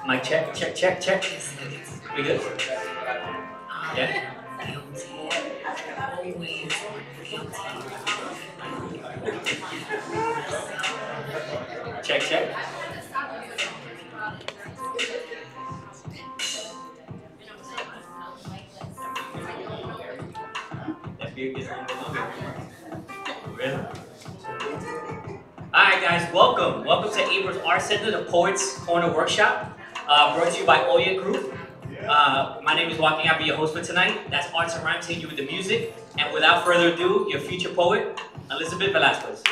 Mic check, check, check, check. We good? Yeah. Check, check. That beer gets a little bit longer. Really? Alright guys, welcome. Welcome to Abrons Art Center, the Poets Corner Workshop, brought to you by Oya Group. My name is Joaquin, I'll be your host for tonight. That's Arts and Rhymes, taking you with the music. And without further ado, your future poet, Elisabet Velasquez.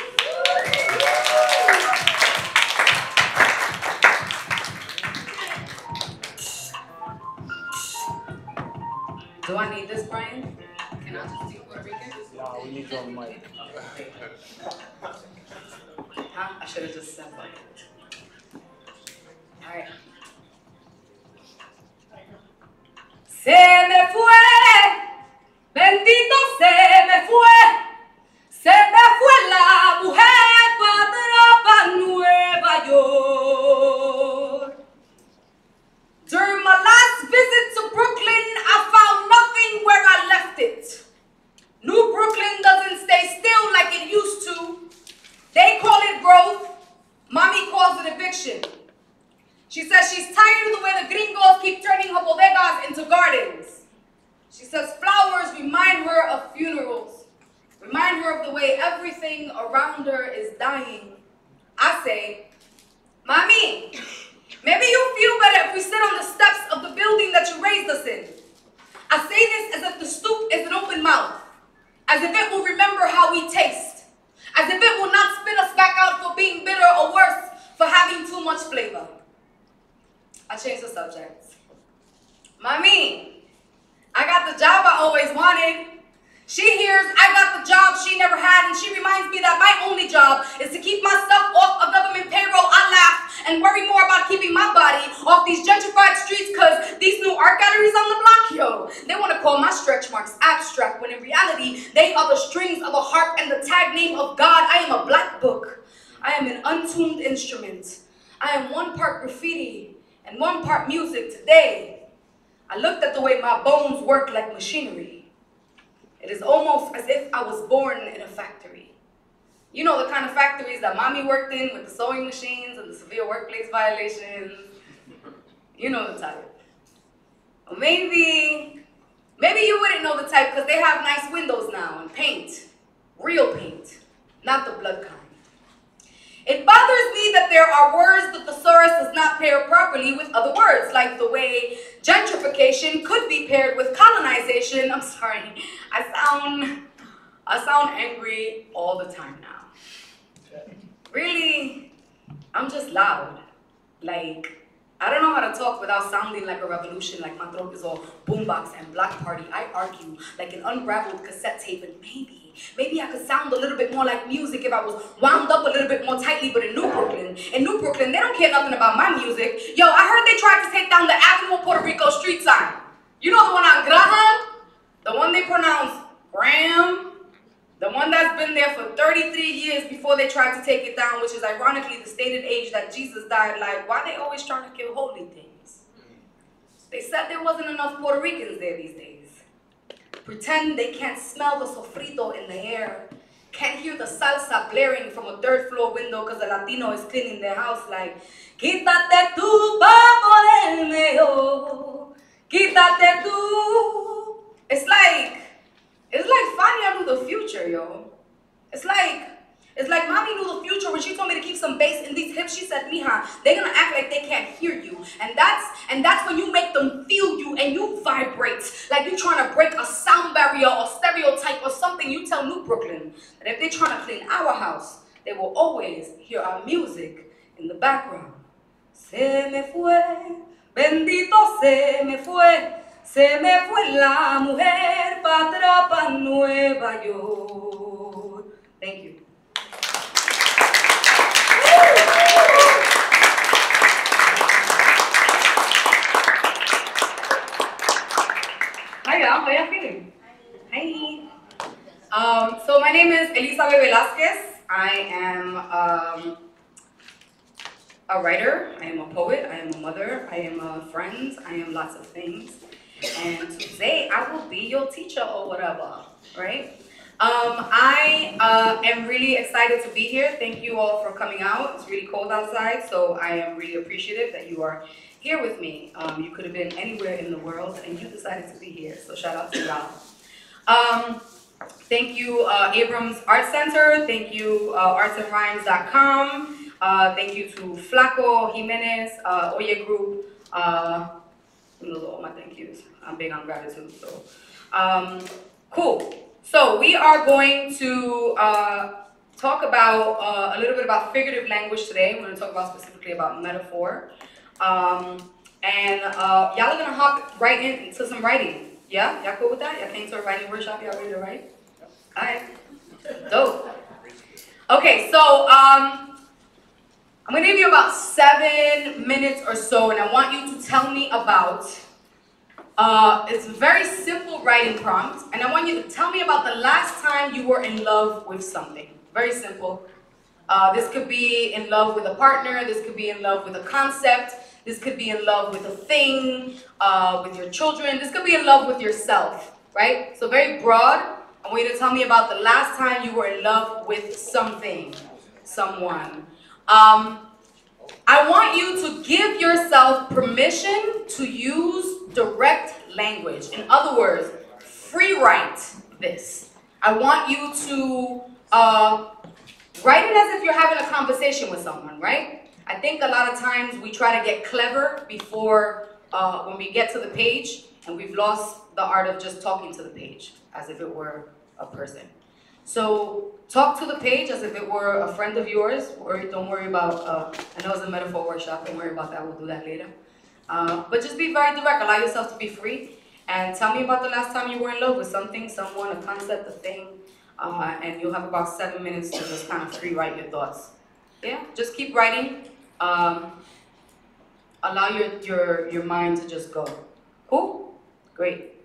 Do I need this, Brian? Can I just do Puerto Rican? No, we need you on the mic. Huh? I should have just said that. Alright. Se me fue, bendito se me fue la mujer para Nueva York. During my last visit to Brooklyn, I found nothing where I left it. New Brooklyn doesn't stay still like it used to. They call it growth. Mommy calls it eviction. She says she's tired of the way the gringos keep turning her bodegas into gardens. She says flowers remind her of funerals, remind her of the way everything around her is dying. I say, Mommy, maybe you'll feel better if we sit on the steps of the building that you raised us in. I say this as if the stoop is an open mouth, as if it will remember how we taste, as if it will not spit us back out for being bitter or worse, for having too much flavor. I changed the subject. Mommy, I got the job I always wanted. She hears I got the job she never had, and she reminds me that my only job is to keep my stuff off of government payroll. I laugh and worry more about keeping my body off these gentrified streets, because these new art galleries on the block, yo, they want to call my stretch marks abstract, when in reality, they are the strings of a harp and the tag name of God. I am a black book. I am an untuned instrument. I am one part graffiti and one part music. Today, I looked at the way my bones work like machinery. It is almost as if I was born in a factory. You know, the kind of factories that Mommy worked in, with the sewing machines and the severe workplace violations. You know the type. Or maybe you wouldn't know the type, because they have nice windows now and paint. Real paint, not the blood kind. It bothers me that there are words the thesaurus does not pair properly with other words, like the way gentrification could be paired with colonization. I'm sorry, I sound angry all the time now. Really, I'm just loud. Like, I don't know how to talk without sounding like a revolution, like my throat is all boombox and block party. I argue like an unraveled cassette tape, and maybe I could sound a little bit more like music if I was wound up a little bit more tightly. But in New Brooklyn, they don't care nothing about my music. Yo, I heard they tried to take down the Avenue of Puerto Rico street sign. You know the one on Graham? The one they pronounce Graham? The one that's been there for 33 years before they tried to take it down, which is ironically the stated age that Jesus died. Like, why they always trying to kill holy things? They said there wasn't enough Puerto Ricans there these days. Pretend they can't smell the sofrito in the air, can't hear the salsa blaring from a third floor window because a Latino is cleaning their house like, quítate tú pa ponerme yo, quítate tú. It's like Fania knew the future, yo. It's like Mommy knew the future when she told me to keep some bass in these hips. She said, Mija, they're gonna act like they can't hear you. And that's when you make them feel you and you vibrate. Like you're trying to break a sound barrier or stereotype or something. You tell New Brooklyn that if they're trying to clean our house, they will always hear our music in the background. Se me fue, bendito se me fue la mujer para Nueva York. Thank you. Hi y'all, how y'all feeling? Hi. So my name is Elisabet Velasquez. I am a writer, I am a poet, I am a mother, I am a friend, I am lots of things. And today I will be your teacher or whatever, right? I am really excited to be here. Thank you all for coming out. It's really cold outside, so I am really appreciative that you are here with me. You could have been anywhere in the world, and you decided to be here, so shout out to y'all. Thank you, Abrons Art Center. Thank you, artsandrhymes.com. Thank you to Flaco, Jimenez, Oye Group. Those are all my thank yous. I'm big on gratitude, so. Cool. So we are going to talk about a little bit about figurative language today. We're going to talk about specifically about metaphor. And y'all are going to hop right into some writing. Yeah? Y'all cool with that? Y'all came to a writing workshop? Y'all ready to write? All right. Dope. Okay, so I'm going to give you about 7 minutes or so, and I want you to tell me about, it's a very simple writing prompt, and I want you to tell me about the last time you were in love with something. Very simple. This could be in love with a partner, this could be in love with a concept, this could be in love with a thing, with your children, this could be in love with yourself, right? So very broad. I want you to tell me about the last time you were in love with something, someone. I want you to give yourself permission to use direct language. In other words, free write this. I want you to write it as if you're having a conversation with someone, right? I think a lot of times we try to get clever before when we get to the page, and we've lost the art of just talking to the page as if it were a person. So talk to the page as if it were a friend of yours, or don't worry about, I know it's a metaphor workshop, don't worry about that, we'll do that later. But just be very direct, allow yourself to be free, and tell me about the last time you were in love with something, someone, a concept, a thing, and you'll have about 7 minutes to just kind of free write your thoughts. Yeah, just keep writing, allow your mind to just go. Cool? Great.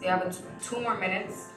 You have 2 more minutes.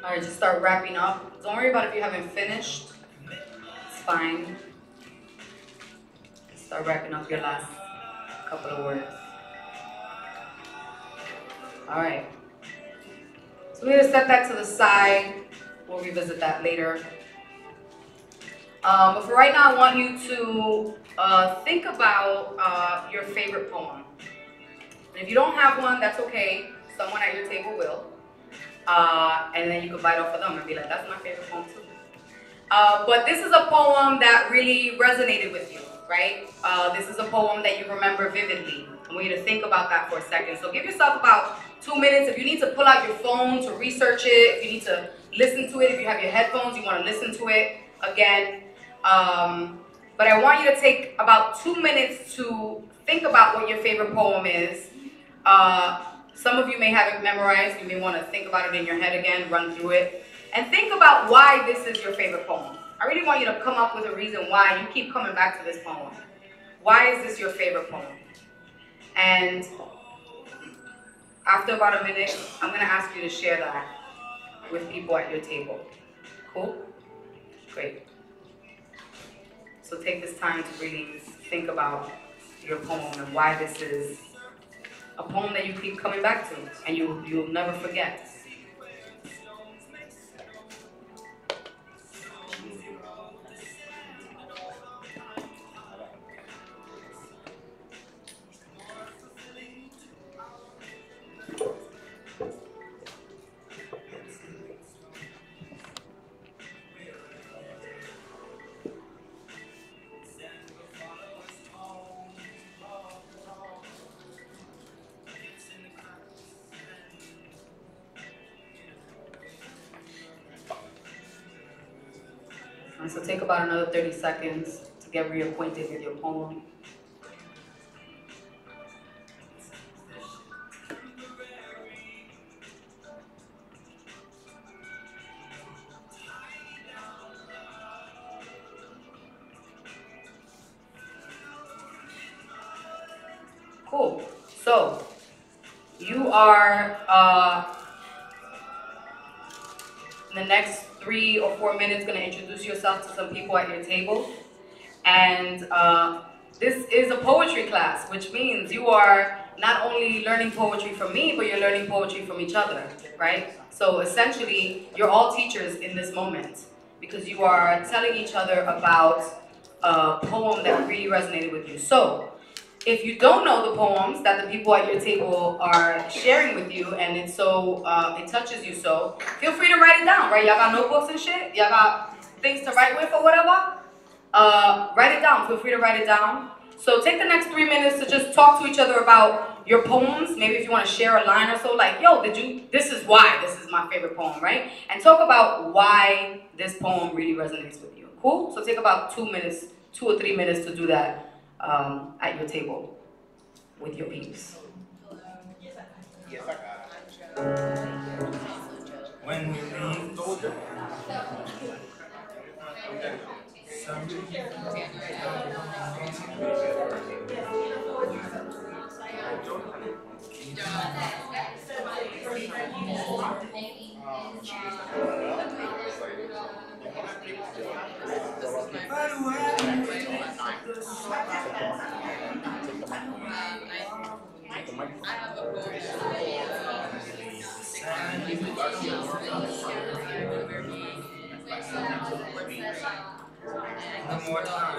All right, just start wrapping up. Don't worry about if you haven't finished. It's fine. Start wrapping up your last couple of words. All right. So we're gonna set that to the side. We'll revisit that later. But for right now, I want you to think about your favorite poem. And if you don't have one, that's okay. Someone at your table will. And then you can bite off of them and be like, that's my favorite poem too. But this is a poem that really resonated with you, right? This is a poem that you remember vividly. I want you to think about that for a second. So give yourself about 2 minutes. If you need to pull out your phone to research it, if you need to listen to it, if you have your headphones, you want to listen to it again. But I want you to take about 2 minutes to think about what your favorite poem is. Some of you may have it memorized. You may want to think about it in your head again, run through it. And think about why this is your favorite poem. I really want you to come up with a reason why you keep coming back to this poem. Why is this your favorite poem? And after about a minute, I'm going to ask you to share that with people at your table. Cool? Great. So take this time to really think about your poem and why this is a poem that you keep coming back to and you'll never forget. And so take about another 30 seconds to get reacquainted with your poem. Cool. So you are in the next 3 or 4 minutes going to introduce yourself to some people at your table. And this is a poetry class, which means you are not only learning poetry from me, but you're learning poetry from each other, right? So essentially, you're all teachers in this moment because you are telling each other about a poem that really resonated with you. So if you don't know the poems that the people at your table are sharing with you and it's so, it touches you so, feel free to write it down, right? Y'all got notebooks and shit? Y'all got things to write with or whatever? Write it down, feel free to write it down. So take the next 3 minutes to just talk to each other about your poems. Maybe if you want to share a line or so, like, yo, this is why this is my favorite poem, right? And talk about why this poem really resonates with you. Cool? So take about 2 minutes, 2 or 3 minutes to do that at your table with your peeps. Yes, I got it. When we leave Georgia, one more time.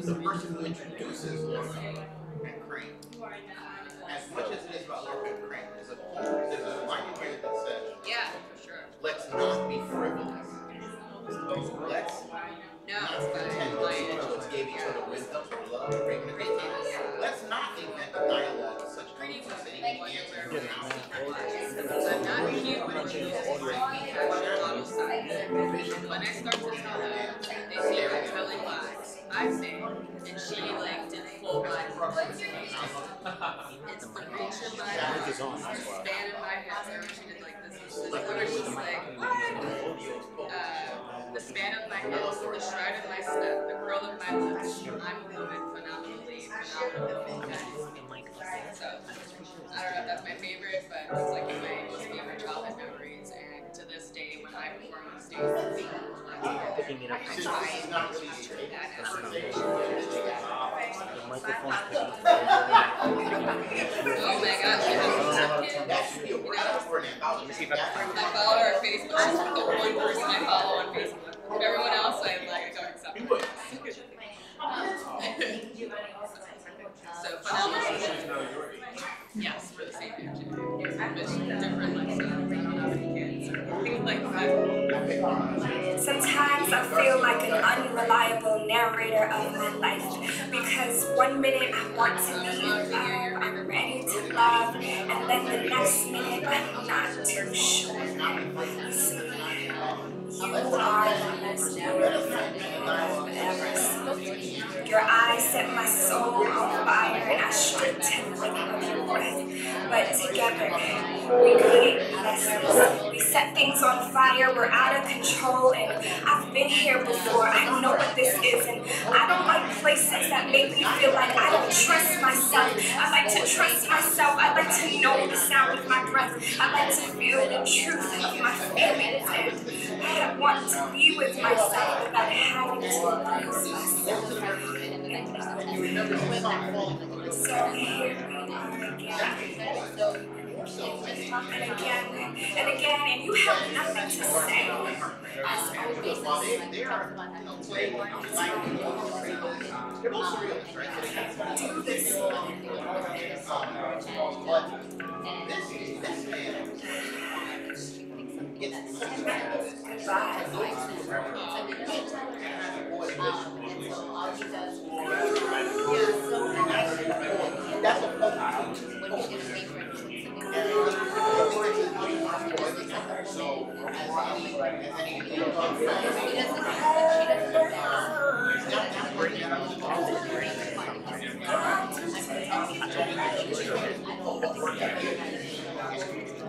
The person who introduces Lorca and Crane, as much as it is about Lorca and Crane, there's a line in here that says, "Yeah, for sure. Let's not be frivolous. Let's not pretend that each other gave each other wisdom or love or bring them together. Let's not invent a dialogue with such complexity and answer for When I start to tell them, they say I'm telling lies. I say, and she like did full body. It's the reach of my eyes, the span of my head. She did like this. Where she's like, the span of my head, the stride of my step, the curl of my lips. I'm a woman phenomenally. So, I don't know if that's my favorite, but it's like my most favorite childhood memories. And to this day, when I perform on stage, I try and capture that essence. Oh my gosh, that should be a word for it. I follow her on Facebook. She's the one person I follow on Facebook. Everyone else, I don't accept. So phenomenal. Yes, for the same age. Different lifestyles. I don't have any kids or things like that. Sometimes I feel like an unreliable narrator of my life because 1 minute I want to be I'm ready to love, and then the next minute I'm not too sure. You see, you are the most beautiful thing I've ever seen. Your eyes set my soul on fire, and I shriek to the rhythm of your breath. But together, we create lessons. We set things on fire. We're out of control, and I've been here before. I know what this is, and I don't like places that make me feel like I don't trust myself. I like to trust myself. I like to know the sound of my breath. I like to feel the truth of my feelings, and I want to be with myself without having to lose myself. So here we are again. And again, and you have nothing to say. As always, do this. Can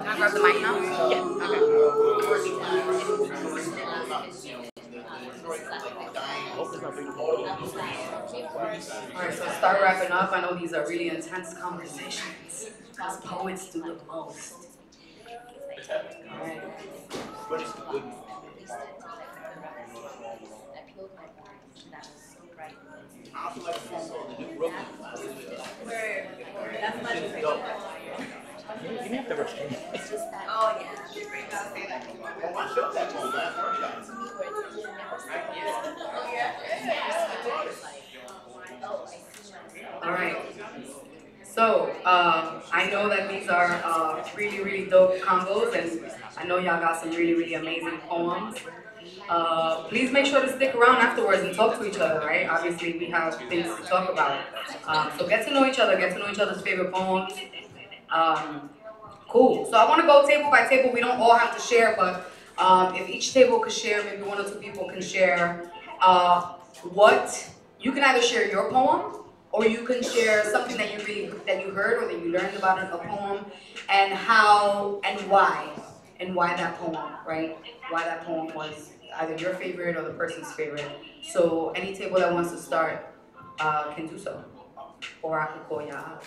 I grab the mic now? Yeah. Alright, so start wrapping up. I know these are really intense conversations because poets do the most. Alright. It's just that. Oh yeah. Oh, I showed that poem last workshop. All right. So, I know that these are really, really dope combos, and I know y'all got some really, really amazing poems. Please make sure to stick around afterwards and talk to each other, right? Obviously, we have things to talk about. So get to know each other, get to know each other's favorite poems. Cool. So I want to go table by table. We don't all have to share, but if each table could share, maybe one or two people can share what you can either share your poem, or you can share something that you heard or that you learned about a poem, and how and why that poem, right? Why that poem was either your favorite or the person's favorite. So any table that wants to start can do so, or I can call y'all.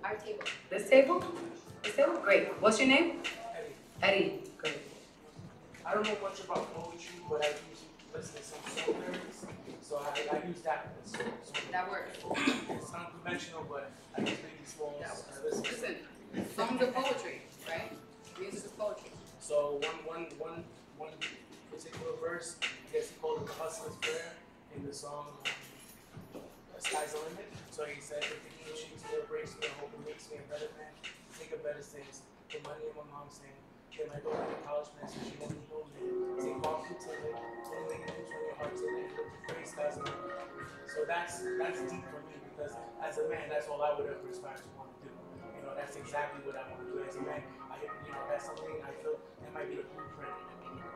Our table. This table? This table? Great. What's your name? Eddie. Great. I don't know much about poetry, but I usually listen to some song lyrics, so I use that. So That works. it's unconventional, but I just make these poems. Listen, songs are poetry, right? Music is poetry. So one particular verse, I guess he called it the Hustler's Prayer in the song The Sky's the Limit. So he said, if the king shoots me or breaks me, I hope it makes me a better man. Think of better things. The money in my mom's name. Get my daughter in college, man, so she won't need no man. Take off your timid. Only make it moves when your heart's in it. Pray sky's the limit. So that's deep for me, because as a man, that's all I would ever aspire to want to do. You know, that's exactly what I want to do as a man. That's something I feel that might be a blueprint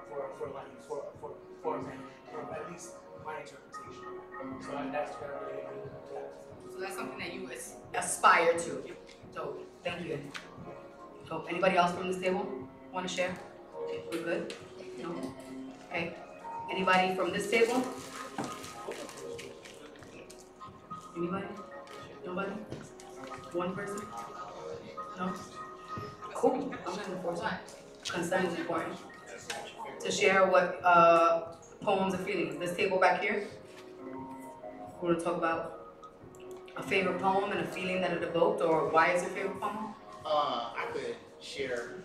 for life, for a man, at least my interpretation. So that's what I really mean. So that's something that you aspire to. So thank you. So anybody else from this table want to share? We're good? No? Okay. Anybody from this table? Anybody? Nobody? One person? No? Cool. I'm looking forward to it. Consent is important. To share what poems and feelings. This table back here, we're going to talk about a favorite poem and a feeling that it evoked, or why it's your favorite poem. I could share,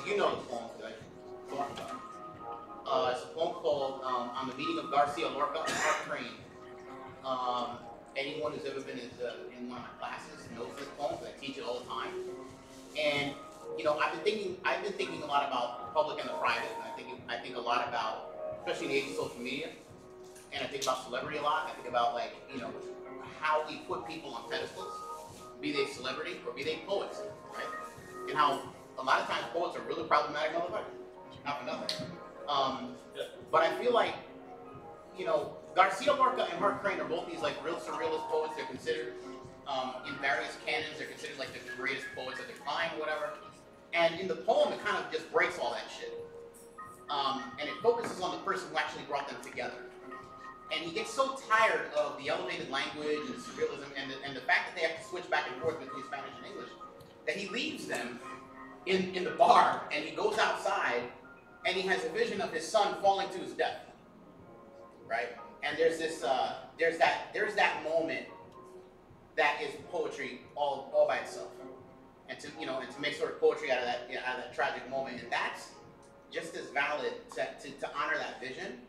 you know the poem that I talked about. It's a poem called On the Meeting of Garcia Lorca and Mark Twain. Anyone who's ever been in one of my classes knows this poem, because I teach it all the time. And you know, I've been thinking a lot about the public and the private, and I think a lot about, especially in the age of social media, and I think about celebrity a lot. I think about, like, you know, how we put people on pedestals, be they celebrity or be they poets, right? And how a lot of times poets are really problematic motherfuckers, not for nothing. But I feel like, you know, Garcia Lorca and Mark Twain are both these like real surrealist poets. They're considered in various canons, they're considered like the greatest poets of their time, or whatever. And in the poem, it kind of just breaks all that shit. And it focuses on the person who actually brought them together. And he gets so tired of the elevated language and surrealism and the fact that they have to switch back and forth between Spanish and English, that he leaves them in the bar, and he goes outside, and he has a vision of his son falling to his death, right? And there's this, there's that moment that is poetry all by itself, and to make sort of poetry out of that tragic moment, and that's just as valid to honor that vision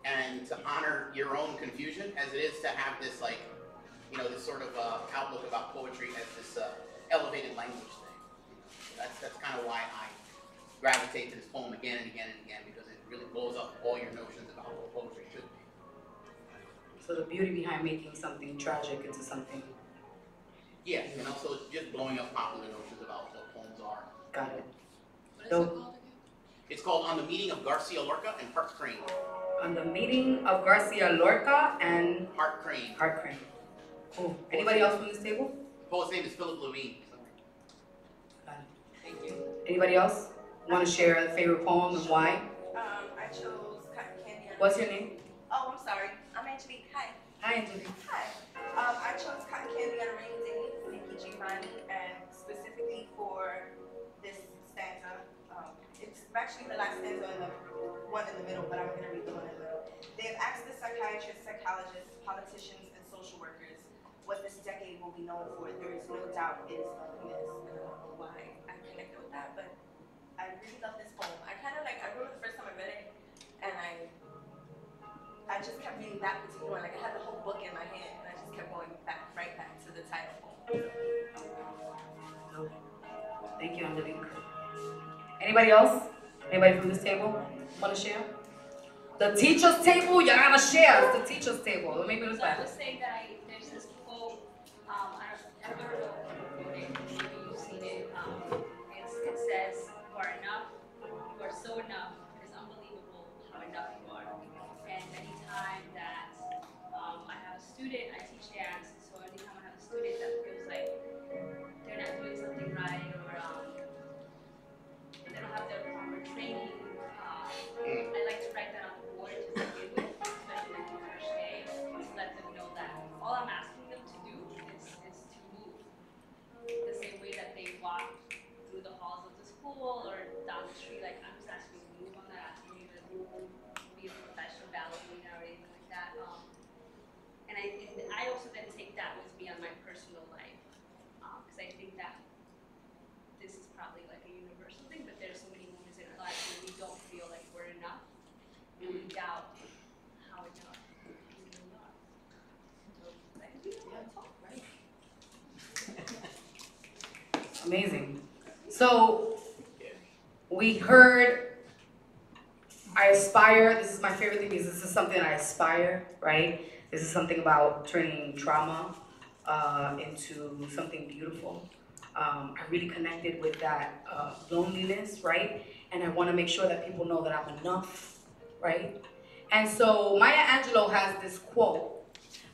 and to honor your own confusion as it is to have this, like, you know, this sort of outlook about poetry as this elevated language thing. That's kind of why I gravitate to this poem again and again and again, because it really blows up all your notions about what poetry should be. So the beauty behind making something tragic into something. Yeah, and also just blowing up popular notions about what poems are. Got it. What is it called again? It's called On the Meeting of Garcia Lorca and Hart Crane. On the Meeting of Garcia Lorca and Hart Crane. Hart Crane. Cool. Anybody else from this table? The poet's name is Philip Levine. Got it. Thank you. Anybody else want to share a favorite poem and why? I chose Cotton Candy. What's your name? Oh, I'm sorry. I'm Angelique. Hi. Hi, Angelique. Hi. I chose Cotton Candy on a Rainy Day, Nikki Giovanni, and specifically for this stanza. It's actually the last stanza and the one in the middle, but I'm going to read the one in the middle. They have asked the psychiatrists, psychologists, politicians, and social workers what this decade will be known for. There is no doubt it is loneliness. And I don't know why I connected with that, but I really love this poem. I remember the first time I read it, and I just kept reading that particular one. Like I had the whole book in my hand, and I just kept going right back to the title poem. Thank you, Angelique. Anybody else? Anybody from this table want to share? The teacher's table, you gotta share. It's the teacher's table. Let me do this back. I'll just say that there's this quote, I don't know if you've seen it. It says, "You are enough. You are so enough. It is unbelievable how enough you are." And anytime that I have a student, I teach dance, so anytime I have a student that feels like they're not doing something right or they don't have their proper training, I like to write that on the board to begin with, especially like the first day, to let them know that all I'm asking them to do is to move. The same way that they walk through the halls of the school or down the street, like I'm just asking you to move. I'm not asking you to be a professional ballerina or anything like that. And I also then take that with me on my personal life, because I think that this is probably like a universal thing, but there's so many moments in our lives where we don't feel like we're enough, and we doubt how enough we really are. So, like, we don't want to talk, right? Amazing. So, we heard, I aspire, this is my favorite thing because this is something I aspire, right? This is something about turning trauma into something beautiful. I really connected with that loneliness, right? And I want to make sure that people know that I'm enough, right? And so Maya Angelou has this quote,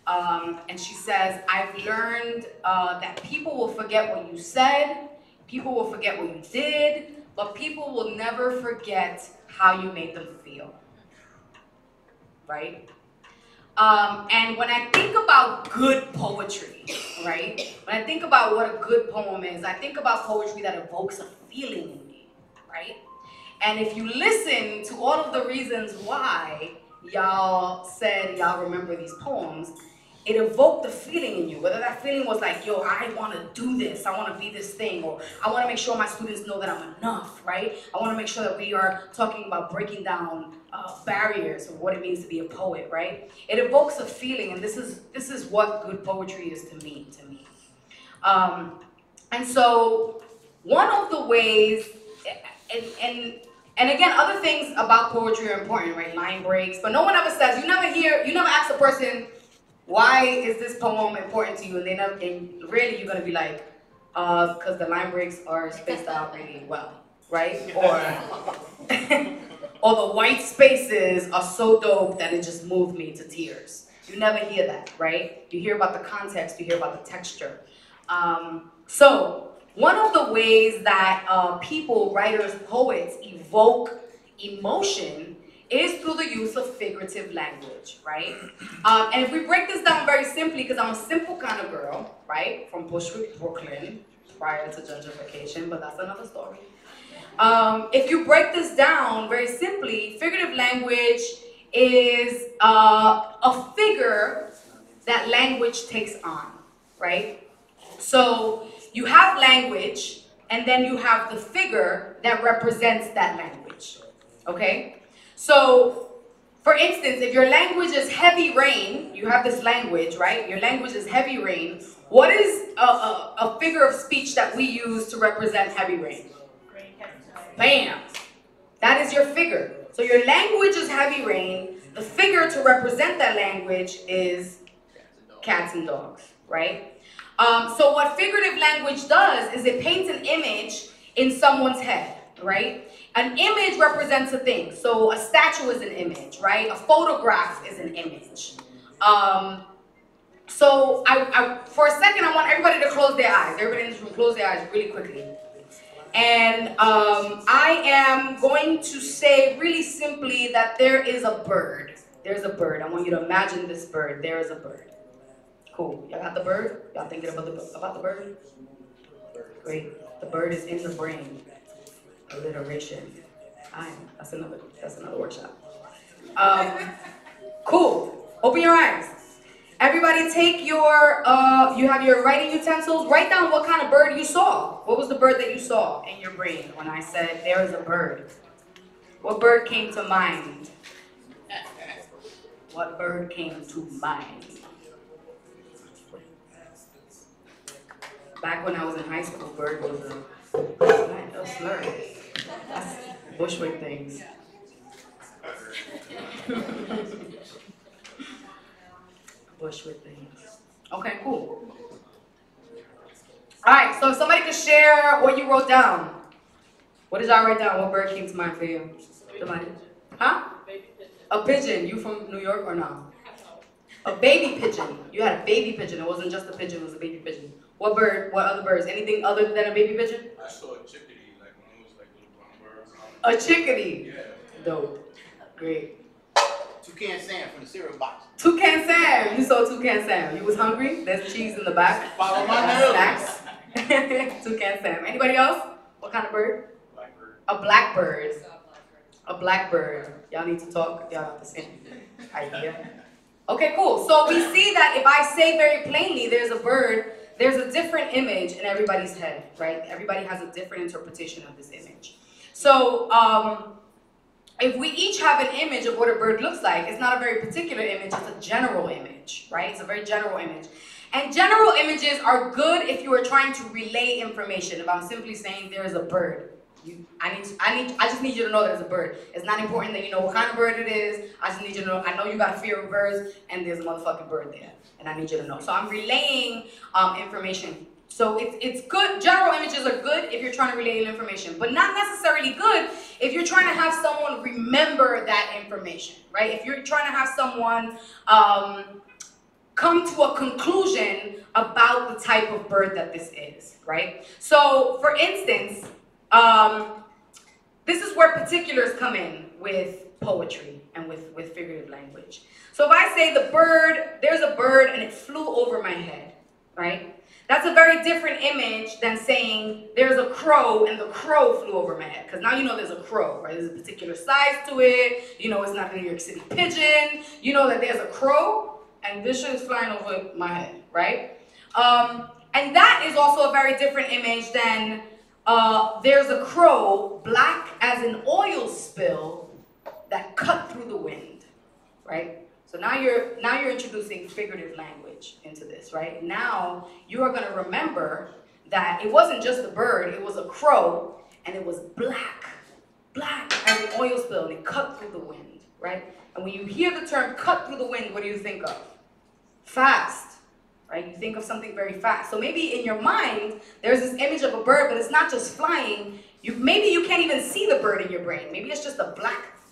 and she says, "I've learned that people will forget what you said, people will forget what you did, but people will never forget how you made them feel," right? And when I think about good poetry, right? When I think about what a good poem is, I think about poetry that evokes a feeling in me, right? And if you listen to all of the reasons why y'all said y'all remember these poems, it evoked a feeling in you. Whether that feeling was like, yo, I want to do this, I want to be this thing, or I want to make sure my students know that I'm enough, right? I want to make sure that we are talking about breaking down barriers of what it means to be a poet, right? It evokes a feeling, and this is what good poetry is to me. And so one of the ways, and again, other things about poetry are important, right? Line breaks, but no one ever says, you never ask a person, why is this poem important to you? And really you're gonna be like, because the line breaks are spaced out really well, right? Or the white spaces are so dope that it just moved me to tears. You never hear that, right? You hear about the context, you hear about the texture. So one of the ways that people, writers, poets evoke emotion is through the use of figurative language, right? And if we break this down very simply, because I'm a simple kind of girl, right? From Bushwick, Brooklyn, prior to gentrification, but that's another story. If you break this down very simply, figurative language is a figure that language takes on, right? So you have language, and then you have the figure that represents that language, okay? So, for instance, if your language is heavy rain, you have this language, right? Your language is heavy rain. What is a figure of speech that we use to represent heavy rain? Bam! That is your figure. So your language is heavy rain. The figure to represent that language is cats and dogs, right? So what figurative language does is it paints an image in someone's head, right? An image represents a thing. So a statue is an image, right? A photograph is an image. So for a second, I want everybody to close their eyes. Everybody in this room, close their eyes really quickly. And I am going to say really simply that there is a bird. There's a bird. I want you to imagine this bird. There is a bird. Cool. Y'all got the bird? Y'all thinking about the bird? Great. The bird is in the brain. Alliteration. That's another workshop. Cool. Open your eyes. Everybody take your, you have your writing utensils. Write down what kind of bird you saw. What was the bird that you saw in your brain when I said there is a bird? What bird came to mind? What bird came to mind? Back when I was in high school, bird was a slur. That's Bushwick things. Bushwick things. Okay, cool. All right, so if somebody could share what you wrote down. What did y'all write down? What bird came to mind for you? Somebody? Huh? A pigeon. You from New York or no? A baby pigeon. You had a baby pigeon. It wasn't just a pigeon, it was a baby pigeon. What bird? What other birds? Anything other than a baby pigeon? I saw a chickadee, like one of those like little brown birds. A chickadee? Yeah. Dope. Great. Toucan Sam from the cereal box. Toucan Sam. You saw Toucan Sam. You was hungry? There's cheese in the back. Follow my nose. Snacks. Toucan Sam. Anybody else? What kind of bird? Blackbird. A blackbird. A blackbird. Y'all need to talk. Y'all have the same idea. Okay, cool. So we see that if I say very plainly there's a bird, there's a different image in everybody's head, right? Everybody has a different interpretation of this image. So if we each have an image of what a bird looks like, it's not a very particular image, it's a general image, right? It's a very general image. And general images are good if you are trying to relay information. If I'm simply saying there is a bird, I just need you to know there's a bird. It's not important that you know what kind of bird it is. I just need you to know, I know you got a fear of birds, and there's a motherfucking bird there. And I need you to know. So I'm relaying information. So it's good. General images are good if you're trying to relay information, but not necessarily good if you're trying to have someone remember that information, right? If you're trying to have someone come to a conclusion about the type of bird that this is, right? So for instance, this is where particulars come in with poetry and with figurative language. So if I say the bird, there's a bird and it flew over my head, right? That's a very different image than saying there's a crow and the crow flew over my head. Because now you know there's a crow, right? There's a particular size to it. You know it's not a New York City pigeon. You know that there's a crow and this shit is flying over my head, right? And that is also a very different image than there's a crow black as an oil spill that cut through the wind, right? So now you're introducing figurative language into this, right? Now you are going to remember that it wasn't just a bird, it was a crow, and it was black as an oil spill, and it cut through the wind, right? And when you hear the term cut through the wind, what do you think of? Fast, right? You think of something very fast. So maybe in your mind, there's this image of a bird, but it's not just flying. Maybe you can't even see the bird in your brain. Maybe it's just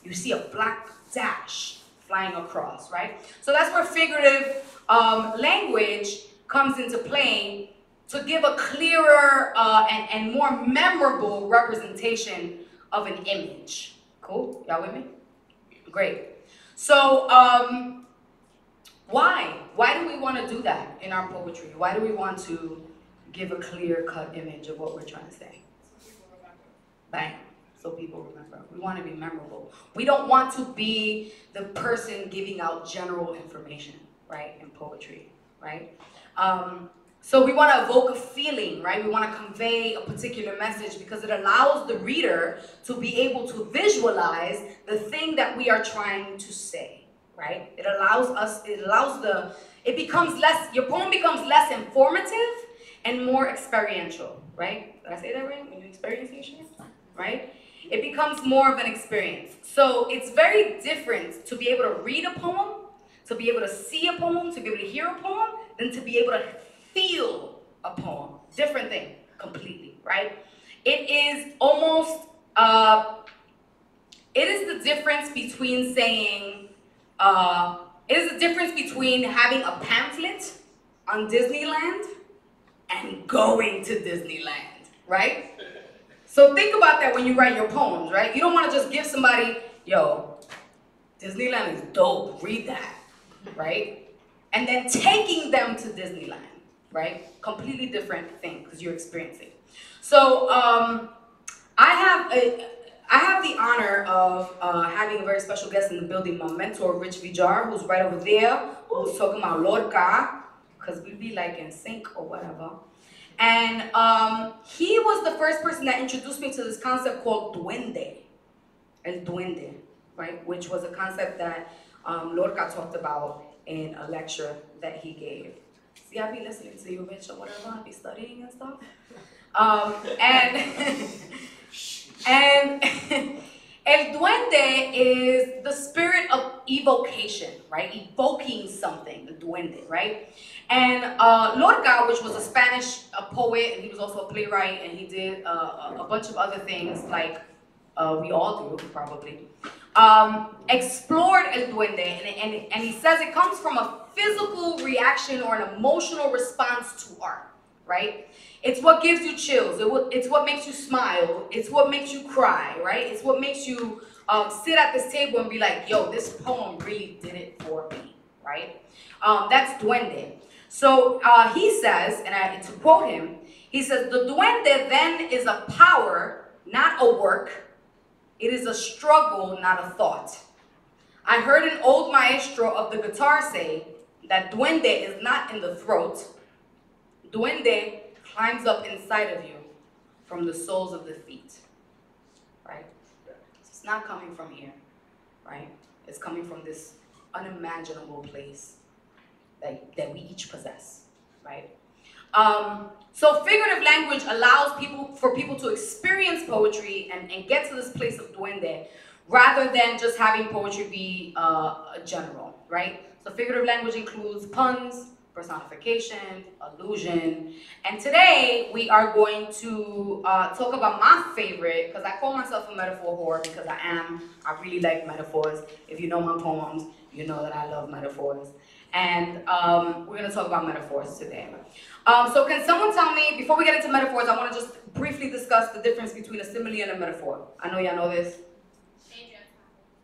you see a black dash flying across, right? So that's where figurative language comes into play to give a clearer and more memorable representation of an image. Cool? Y'all with me? Great. So why? Why do we want to do that in our poetry? Why do we want to give a clear-cut image of what we're trying to say? Bang. So people remember. We want to be memorable. We don't want to be the person giving out general information, right, in poetry, right? So we want to evoke a feeling, right? We want to convey a particular message because it allows the reader to be able to visualize the thing that we are trying to say, right? It becomes less, your poem becomes less informative and more experiential, right? Did I say that right? When you experience shit, right? It becomes more of an experience. So it's very different to be able to read a poem, to be able to see a poem, to be able to hear a poem, than to be able to feel a poem. Different thing, completely, right? It is almost, it is the difference between saying, it is the difference between having a pamphlet on Disneyland and going to Disneyland, right? So think about that when you write your poems, right? You don't want to just give somebody, yo, Disneyland is dope, read that, right? And then taking them to Disneyland, right? Completely different thing because you're experiencing. So I I have the honor of having a very special guest in the building, my mentor, Rich Vijar, who's right over there, who's talking about Lord God, because we be like in sync or whatever. And he was the first person that introduced me to this concept called duende, el duende, right? Which was a concept that Lorca talked about in a lecture that he gave. See, I be listening to you, Rich, or whatever. I be studying and stuff. And el duende is the spirit of evocation, right? Evoking something, the duende, right? And Lorca, which was a Spanish poet, and he was also a playwright, and he did a bunch of other things like we all do, probably, explored el duende, and he says it comes from a physical reaction or an emotional response to art, right? It's what gives you chills, it's what makes you smile, it's what makes you cry, right? It's what makes you sit at this table and be like, yo, this poem really did it for me, right? That's duende. So he says, and to quote him, he says, the duende then is a power, not a work. It is a struggle, not a thought. I heard an old maestro of the guitar say that duende is not in the throat. Duende climbs up inside of you from the soles of the feet, right? It's not coming from here, right? It's coming from this unimaginable place that we each possess, right? So figurative language allows for people to experience poetry and get to this place of duende rather than just having poetry be general, right? So figurative language includes puns, personification, allusion, and today we are going to talk about my favorite, because I call myself a metaphor whore because I really like metaphors. If you know my poems, you know that I love metaphors. And we're going to talk about metaphors today. So can someone tell me, before we get into metaphors, I want to just briefly discuss the difference between a simile and a metaphor. I know y'all know this.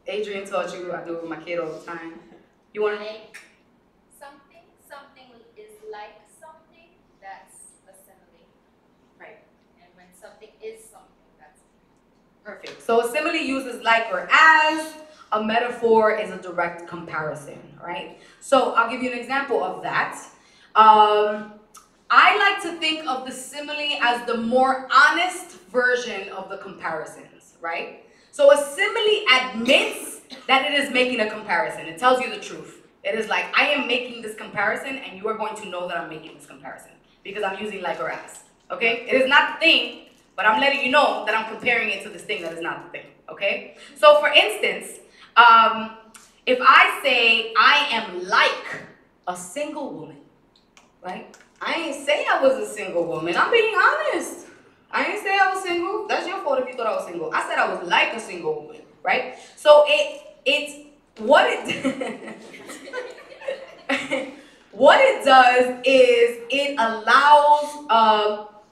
Adrian taught you. I do it with my kid all the time. You want to? Something is like something, that's a simile. Right. And when something is something, that's perfect. So a simile uses like or as. A metaphor is a direct comparison, right? So I'll give you an example of that. I like to think of the simile as the more honest version of the comparisons, right? So a simile admits that it is making a comparison. It tells you the truth. It is like, I am making this comparison, and you are going to know that I'm making this comparison because I'm using like or as, okay? It is not the thing, but I'm letting you know that I'm comparing it to this thing that is not the thing, okay? So for instance, if I say I am like a single woman, right? I ain't say I was a single woman. I'm being honest. I ain't say I was single. That's your fault if you thought I was single. I said I was like a single woman, right? So it's what it what it does is it allows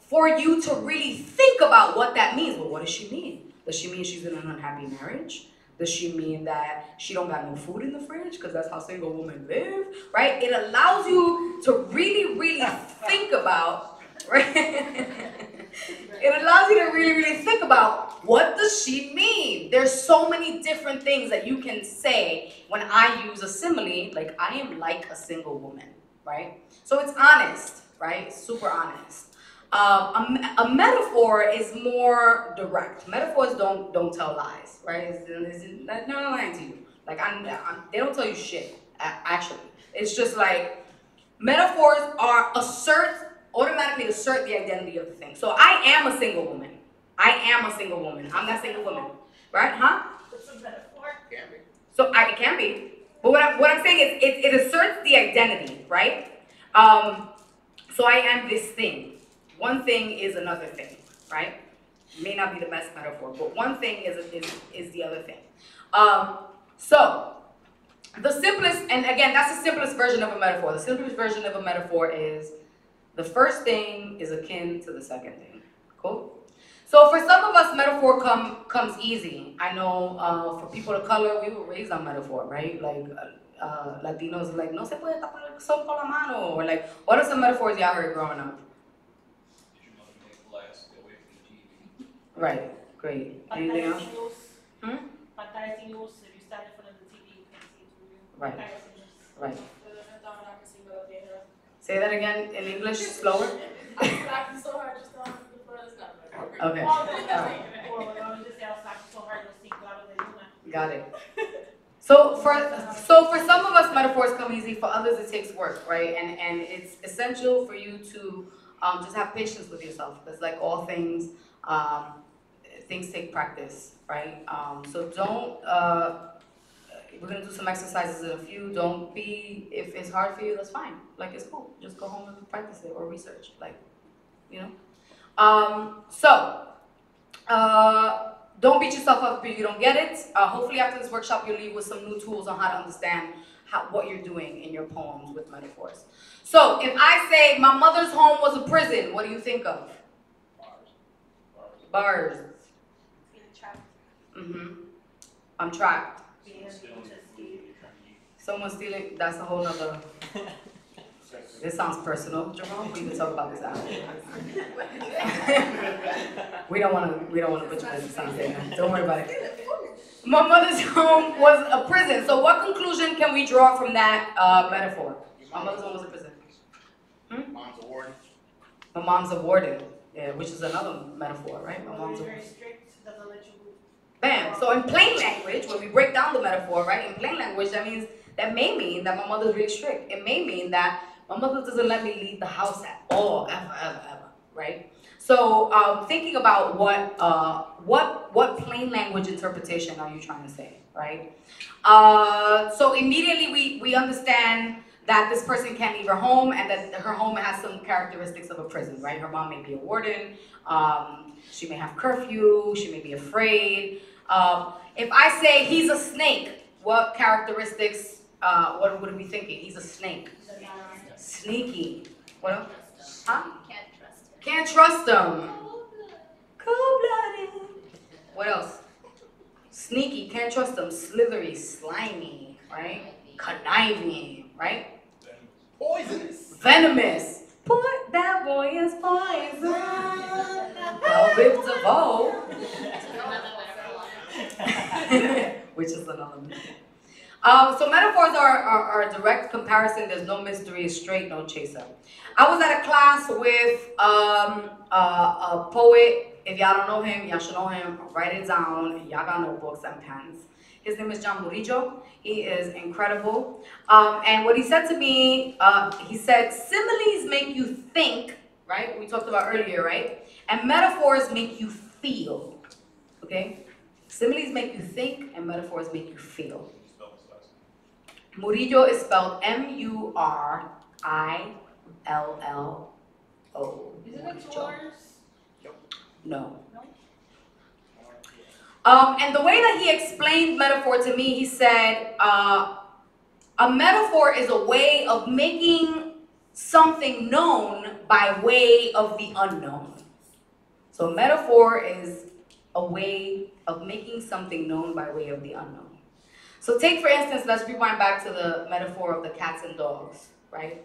for you to really think about what that means. Well, what does she mean? Does she mean she's in an unhappy marriage? Does she mean that she don't got no food in the fridge? Because that's how single women live, right? It allows you to really, really think about, right? It allows you to really, really think about, what does she mean? There's so many different things that you can say when I use a simile, like I am like a single woman, right? So it's honest, right? Super honest. A metaphor is more direct. Metaphors don't tell lies, right? They're not lying to you. Like they don't tell you shit. Actually, it's just like metaphors are automatically assert the identity of the thing. So I am a single woman. I am a single woman. I'm that single woman, right? Huh? It's a metaphor. Can be. So it can be, but what I'm saying is it asserts the identity, right? So I am this thing. One thing is another thing, right? May not be the best metaphor, but one thing is the other thing. So the simplest, and again, that's the simplest version of a metaphor. The simplest version of a metaphor is the first thing is akin to the second thing. Cool? So for some of us, metaphor comes easy. I know for people of color, we were raised on metaphor, right? Like Latinos, like, no se puede tapar el sol con la mano. Or like, what are some metaphors y'all heard growing up? Did your mother make glass go away from the TV? Right. Great. Anything else? Pantalla sin luz. If you stand in front of the TV, you can see through you. Right. Right. Say that again in English, slower. Okay. Got it. So for some of us, metaphors come easy. For others, it takes work, right? And it's essential for you to just have patience with yourself. Because like all things, things take practice, right? So don't. We're gonna do some exercises in a few. Don't be, if it's hard for you, that's fine. Like, it's cool. Just go home and practice it or research, like, you know. Don't beat yourself up if you don't get it. Hopefully after this workshop, you'll leave with some new tools on how to understand what you're doing in your poems with metaphors. So if I say my mother's home was a prison, what do you think of? Bars. I'm trapped. Someone stealing, that's a whole nother. This sounds personal, Jerome. We can talk about this after. we don't want to put your business out there. Don't worry about it. My mother's home was a prison. So what conclusion can we draw from that metaphor? My mother's home was a prison. Mom's a warden. My mom's a warden, yeah, which is another metaphor, right? My mom's a warden. Bam. So in plain language, when we break down the metaphor, right? In plain language, that may mean that my mother's really strict. It may mean that my mother doesn't let me leave the house at all, ever, right? So thinking about what plain language interpretation are you trying to say, right? So immediately we understand that this person can't leave her home and that her home has some characteristics of a prison, right? Her mom may be a warden, she may have curfew, she may be afraid. If I say he's a snake, what characteristics, what would we be thinking? He's a snake. Sneaky. What else? Huh? Can't trust him. Cold-blooded. What else? Sneaky, can't trust him. Slithery, slimy, right? Conniving, right? Poisonous. Venomous. That boy is poison. How ripped a bow. Which is another myth. So metaphors are a direct comparison. There's no mystery, straight, no chaser. I was at a class with a poet. If y'all don't know him, y'all should know him. Write it down. Y'all got notebooks and pens. His name is John Murillo. He is incredible. And what he said to me, he said, similes make you think, right? We talked about earlier, right? And metaphors make you feel, okay? Similes make you think and metaphors make you feel. Murillo is spelled M-U-R-I-L-L-O. Isn't it yours? No. And the way that he explained metaphor to me, he said, a metaphor is a way of making something known by way of the unknown. So a metaphor is a way of making something known by way of the unknown. So take, for instance, let's rewind back to the metaphor of the cats and dogs, right?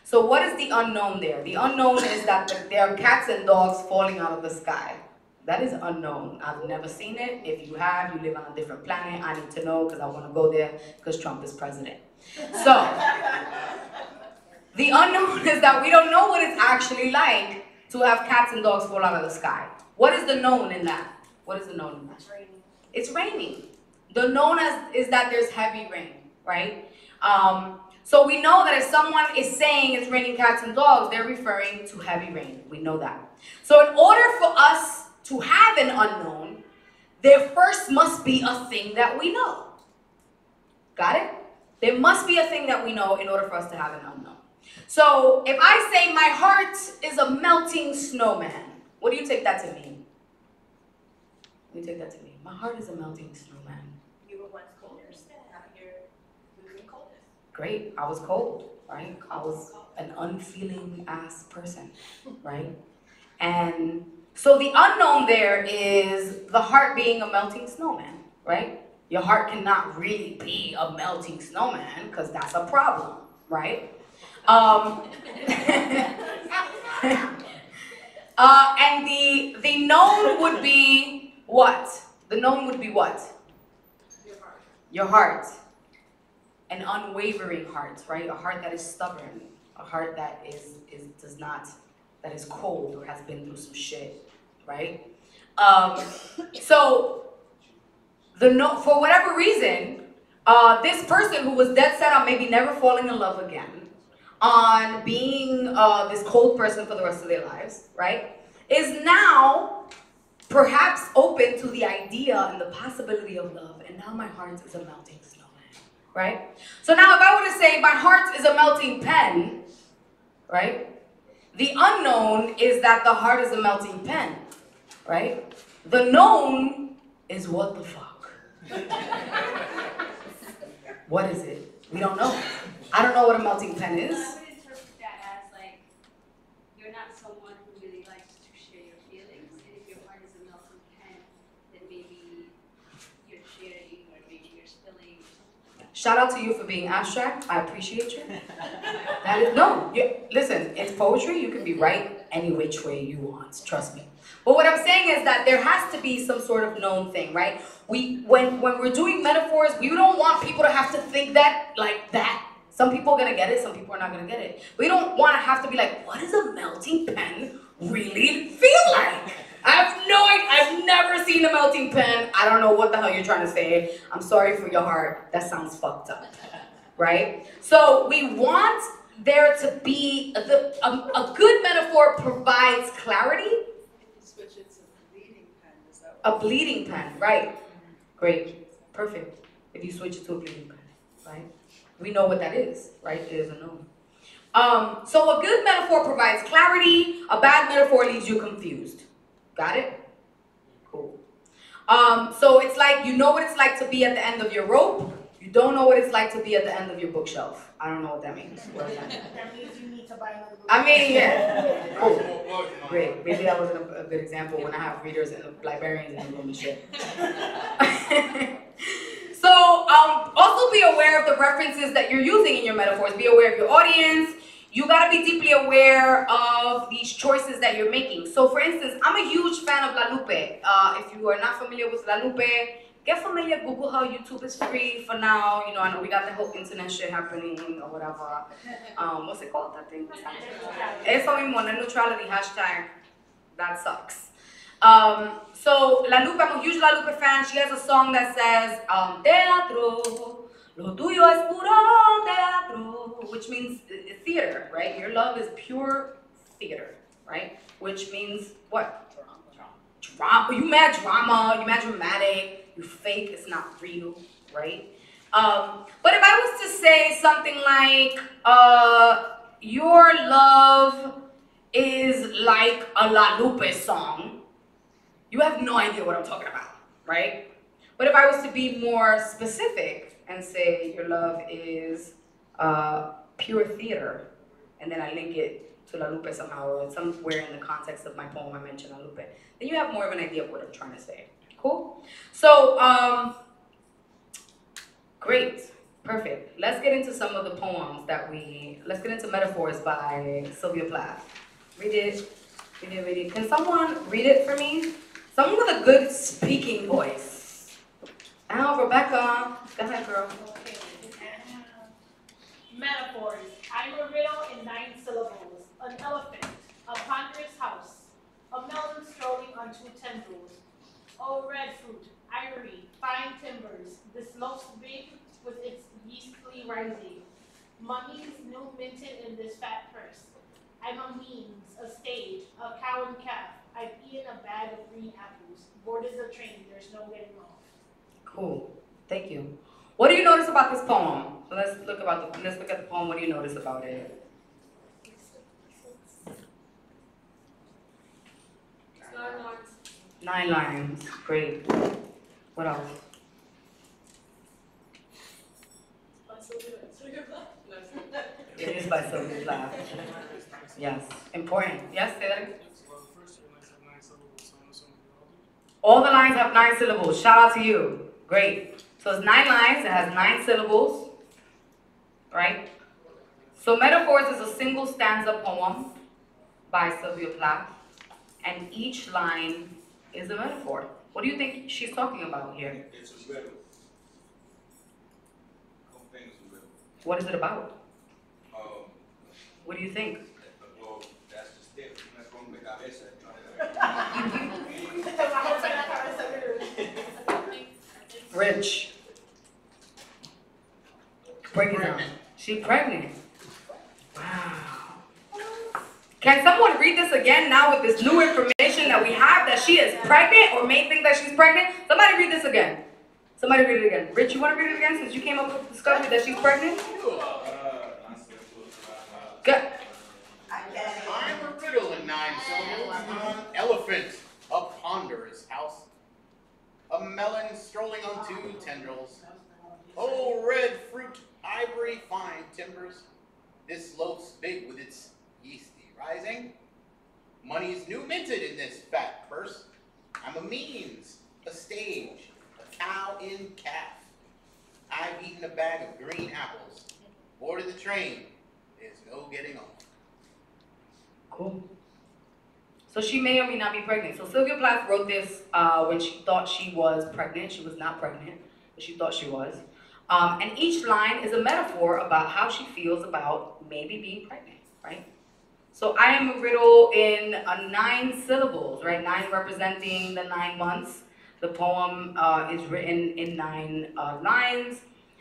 So what is the unknown there? The unknown is that there are cats and dogs falling out of the sky. That is unknown. I've never seen it. If you have, you live on a different planet. I need to know because I want to go there because Trump is president. So the unknown is that we don't know what it's actually like to have cats and dogs fall out of the sky. What is the known in that? What is the known in that? It's raining. It's raining. The known is that there's heavy rain, right? So we know that if someone is saying it's raining cats and dogs, they're referring to heavy rain. We know that. So in order for us to have an unknown, there first must be a thing that we know. Got it? There must be a thing that we know in order for us to have an unknown. So if I say my heart is a melting snowman, what do you take that to mean? What do you take that to mean? My heart is a melting snowman. You were once colder, now you're losing coldness. Great, I was cold, right? I was an unfeeling ass person, right? And so the unknown there is the heart being a melting snowman, right? Your heart cannot really be a melting snowman because that's a problem, right? And the known would be what? The known would be what? Your heart. An unwavering heart, right? A heart that is stubborn. A heart that that is cold or has been through some shit, right? So, for whatever reason, this person who was dead set on maybe never falling in love again, on being this cold person for the rest of their lives, right, is now perhaps open to the idea and the possibility of love, and now my heart is a melting snowman, right? So now if I were to say my heart is a melting pen, right, the unknown is that the heart is a melting pen, right? The known is what the fuck. What is it? We don't know. I don't know what a melting pen is. I would interpret that as like, you're not someone who really likes to share your feelings, and if your heart is a melting pen, then maybe you're sharing or maybe you're spilling. Shout out to you for being abstract. I appreciate you. Listen, in poetry, you can be right any which way you want. Trust me. But what I'm saying is that there has to be some sort of known thing, right? When we're doing metaphors, we don't want people to have to think that like that. Some people are gonna get it, some people are not gonna get it. We don't want to have to be like, what does a melting pen really feel like? I've never seen a melting pen. I don't know what the hell you're trying to say. I'm sorry for your heart. That sounds fucked up, right? So we want there to be a good metaphor provides clarity. Switch it to a bleeding pen. Is that A bleeding pen, right? Great, perfect. If you switch it to a bleeding pen, right? We know what that is, right? It is a known. So a good metaphor provides clarity. A bad metaphor leaves you confused. Got it? Cool. So it's like, you know what it's like to be at the end of your rope. You don't know what it's like to be at the end of your bookshelf. I don't know what that means. What does that mean? That means you need to buy another book. I mean, yeah. Cool. Great. Maybe that wasn't a good example when I have readers and librarians in the room and shit. So also be aware of the references that you're using in your metaphors. Be aware of your audience. You gotta be deeply aware of these choices that you're making. So for instance, I'm a huge fan of La Lupe. If you are not familiar with La Lupe, get familiar, Google her. YouTube is free for now. You know, I know we got the whole internet shit happening or whatever. What's it called, that thing? Eso mismo, net neutrality, hashtag, that sucks. So La Lupe, I'm a huge La Lupe fan. She has a song that says, teatro, lo tuyo es puro teatro, which means theater, right? Your love is pure theater, right? Which means what? Drama. You mad drama, you mad dramatic, you fake, it's not real, right? But if I was to say something like, your love is like a La Lupe song, you have no idea what I'm talking about, right? But if I was to be more specific and say your love is pure theater, and then I link it to La Lupe somehow, or somewhere in the context of my poem I mentioned La Lupe, then you have more of an idea of what I'm trying to say. Cool? So, great, perfect. Let's get into some of the poems let's get into metaphors by Sylvia Plath. Read it. Can someone read it for me? Someone with a good speaking voice. Now, Rebecca, go ahead, girl. Okay. Metaphors. I'm a riddle in 9 syllables. An elephant, a ponderous house, a melon strolling on 2 tendrils. Oh, red fruit, ivory, fine timbers, this most big with its yeastly rising. Mummies new minted in this fat purse. I'm a means, a stage, a cow and calf. I've eaten a bag of green apples. Boarded the train, there's no getting off. Cool, thank you. What do you notice about this poem? So let's look at the poem. What do you notice about it? It's 9 lines. 9 lines, great. What else? It is by Sylvia Plath. Yes, important. Yes, say that again. All the lines have 9 syllables. Shout out to you. Great. So it's 9 lines. It has 9 syllables. Right? So Metaphors is a single stanza poem by Sylvia Plath. And each line is a metaphor. What do you think she's talking about here? It's a riddle. Whole thing is a riddle. What is it about? Um, What do you think? well, that's just it. Una rompecabezas. Rich. Break it down. She's pregnant. Wow. Can someone read this again now with this new information that we have that she is pregnant or may think that she's pregnant? Somebody read this again. Somebody read it again. Rich, you want to read it again since you came up with the discovery that she's pregnant? Good. I'm a riddle in 9 syllables. Elephant, a ponderous house. A melon strolling on 2 tendrils. Oh, red fruit, ivory, fine timbers. This loaf's big with its yeasty rising. Money's new minted in this fat purse. I'm a means, a stage, a cow in calf. I've eaten a bag of green apples. Boarded the train, there's no getting on. Cool. So she may or may not be pregnant. So Sylvia Plath wrote this when she thought she was pregnant. She was not pregnant, but she thought she was. And each line is a metaphor about how she feels about maybe being pregnant, right? So I am a riddle in 9 syllables, right? 9 representing the 9 months. The poem is written in 9 lines.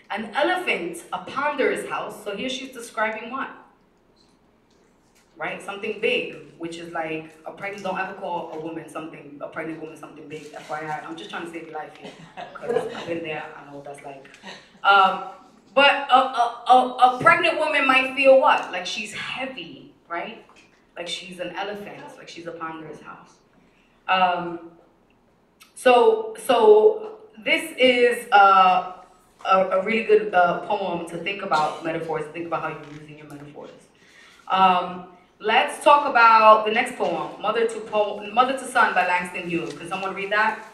An elephant, a ponderous house. So here she's describing what? Right? Something big, which is like a pregnant, don't ever call a pregnant woman something big. FYI, I'm just trying to save your life here. Because I've been there, I know what that's like. But a pregnant woman might feel what? Like she's heavy, right? Like she's an elephant, like she's a ponderous house. So this is a really good poem to think about metaphors, to think about how you're using your metaphors. Let's talk about the next poem, Mother to Son by Langston Hughes. Can someone read that?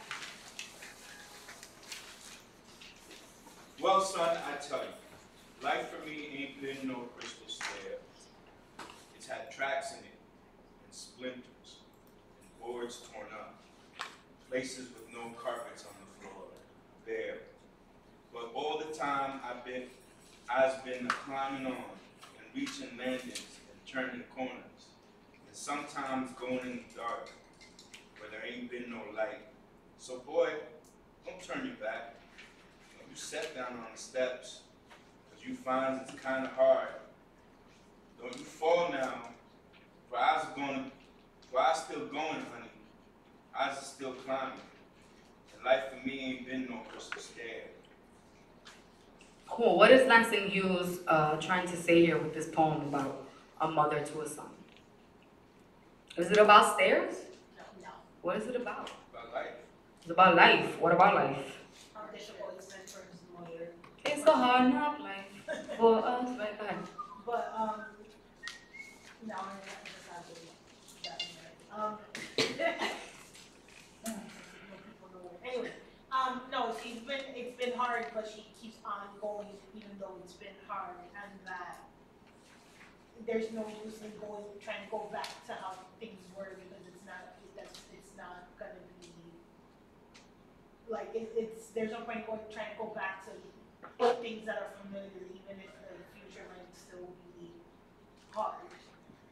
Well, son, I tell you, life for me ain't been no crystal stair. It's had tracks in it, and splinters, and boards torn up, places with no carpets on the floor, bare. But all the time I've been climbing on and reaching landings and turning corners, and sometimes going in the dark where there ain't been no light. So boy, don't turn your back. You sat down on the steps because you find it's kind of hard. Don't you fall now, for I still going, honey. I was still climbing. And life for me ain't been no crystal stair. Cool. What is Langston Hughes trying to say here with this poem about a mother to a son? Is it about stairs? No. What is it about? About life. It's about life. What about life? It's a hard knock life for us. Right back. But no, I'm not anyway, no, it's been hard, but she keeps on going even though it's been hard, and that there's no use in trying to go back to how things were because it's not gonna be like there's no point trying to go back to things that are familiar, even if the future might still be hard.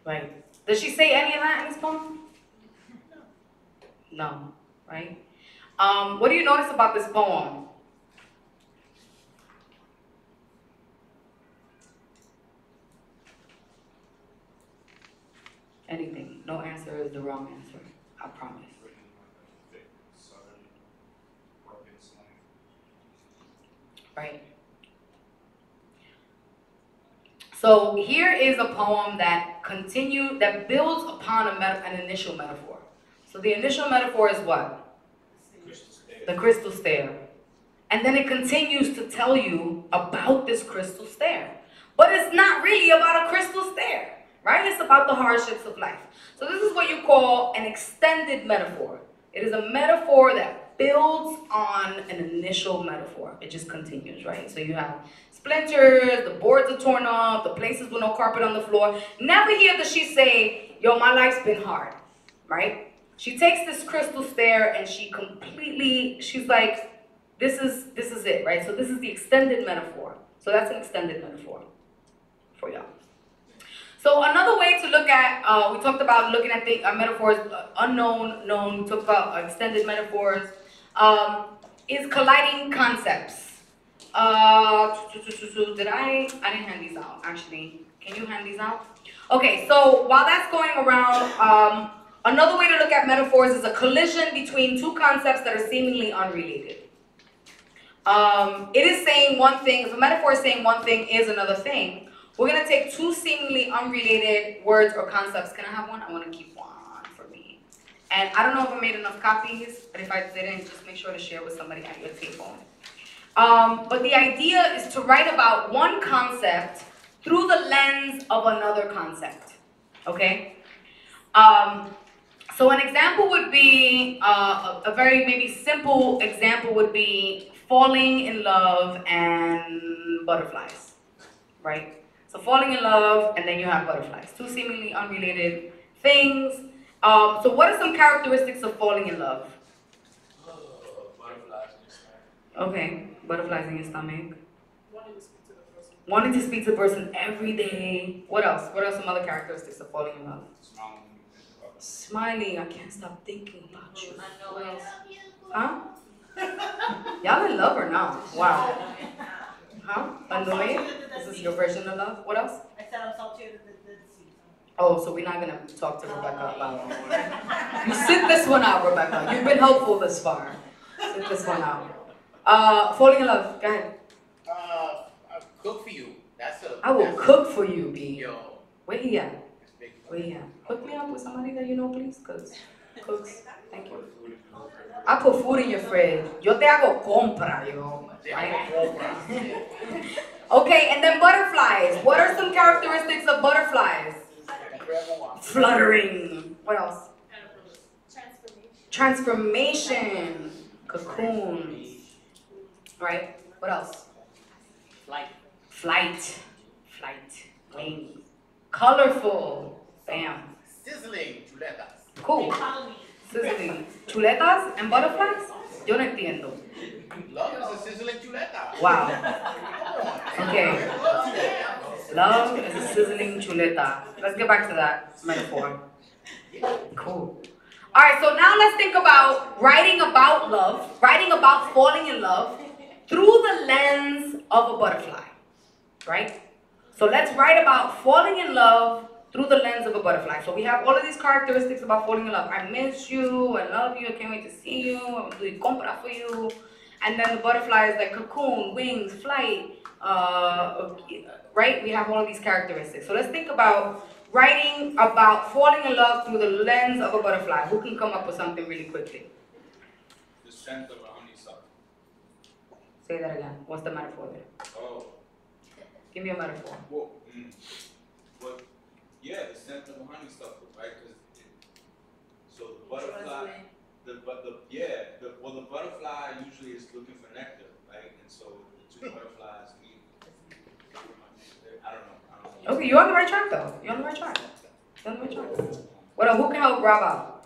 Right. Does she say any of that in this poem? No. Right? What do you notice about this poem? Anything. No answer is the wrong answer. I promise. Right. So here is a poem that builds upon an initial metaphor. So the initial metaphor is what? The crystal stair. And then it continues to tell you about this crystal stair. But it's not really about a crystal stair, right? It's about the hardships of life. So this is what you call an extended metaphor. It is a metaphor that builds on an initial metaphor. It just continues, right? So you have splinters, the boards are torn up, the places with no carpet on the floor. Never hear does she say, yo, my life's been hard, right? She takes this crystal stair and she's like, this is it, right? So this is the extended metaphor. So that's an extended metaphor for y'all. So another way to look at, we talked about looking at the metaphors, unknown, known, we talked about extended metaphors, is colliding concepts. I didn't hand these out, actually. Can you hand these out? Okay, so while that's going around, another way to look at metaphors is a collision between two concepts that are seemingly unrelated. It is saying one thing, if a metaphor is saying one thing is another thing, we're going to take two seemingly unrelated words or concepts. Can I have one? I want to keep one for me. And I don't know if I made enough copies, but if I didn't, just make sure to share with somebody at your table. But the idea is to write about one concept through the lens of another concept. Okay? So an example would be, a very maybe simple example would be falling in love and butterflies, right? So falling in love and then you have butterflies, two seemingly unrelated things. So what are some characteristics of falling in love? Butterflies in your stomach. Okay, butterflies in your stomach. Wanting to speak to the person. Wanting to speak to the person every day. What else? What are some other characteristics of falling in love? Smiling, I can't stop thinking about you. What else? Huh? Y'all in love or not? Wow. Huh? Annoying? This is your version of love? What else? I said I'm salty in the sea. Oh, so we're not gonna talk to Rebecca about it. You sit this one out, Rebecca. You've been helpful this far. Sit this one out. Falling in love. Go ahead. I'll cook for you. I will cook for you, B. Yo. Where he at? Where he at? Hook me up with somebody that you know, please, cause cooks. Thank you. I put food in your fridge. Yo te hago compra, yo. Right? Okay, and then butterflies. What are some characteristics of butterflies? Fluttering. What else? Transformation. Cocoons. Right? What else? Flight. Wings. Colorful. Bam. Sizzling chuletas. Cool. Sizzling. Chuletas and butterflies? Yo no entiendo. Love is a sizzling chuleta. Wow. Okay. Love is a sizzling chuleta. Let's get back to that metaphor. Cool. Alright, so now let's think about writing about love, writing about falling in love through the lens of a butterfly. Right? So let's write about falling in love through the lens of a butterfly. So we have all of these characteristics about falling in love. I miss you, I love you, I can't wait to see you, I'm doing compra for you. And then the butterfly is like cocoon, wings, flight, right? We have all of these characteristics. So let's think about writing about falling in love through the lens of a butterfly. Who can come up with something really quickly? The scent of a honeysuckle. Say that again. What's the metaphor there? Oh. Give me a metaphor. Well, yeah, the scent of a honeysuckle, right? So the butterfly, the butterfly usually is looking for nectar, right? And so the two butterflies meet. I don't know. Okay, you're on the right track though. You're on the right track. What else? Who can help Rob out?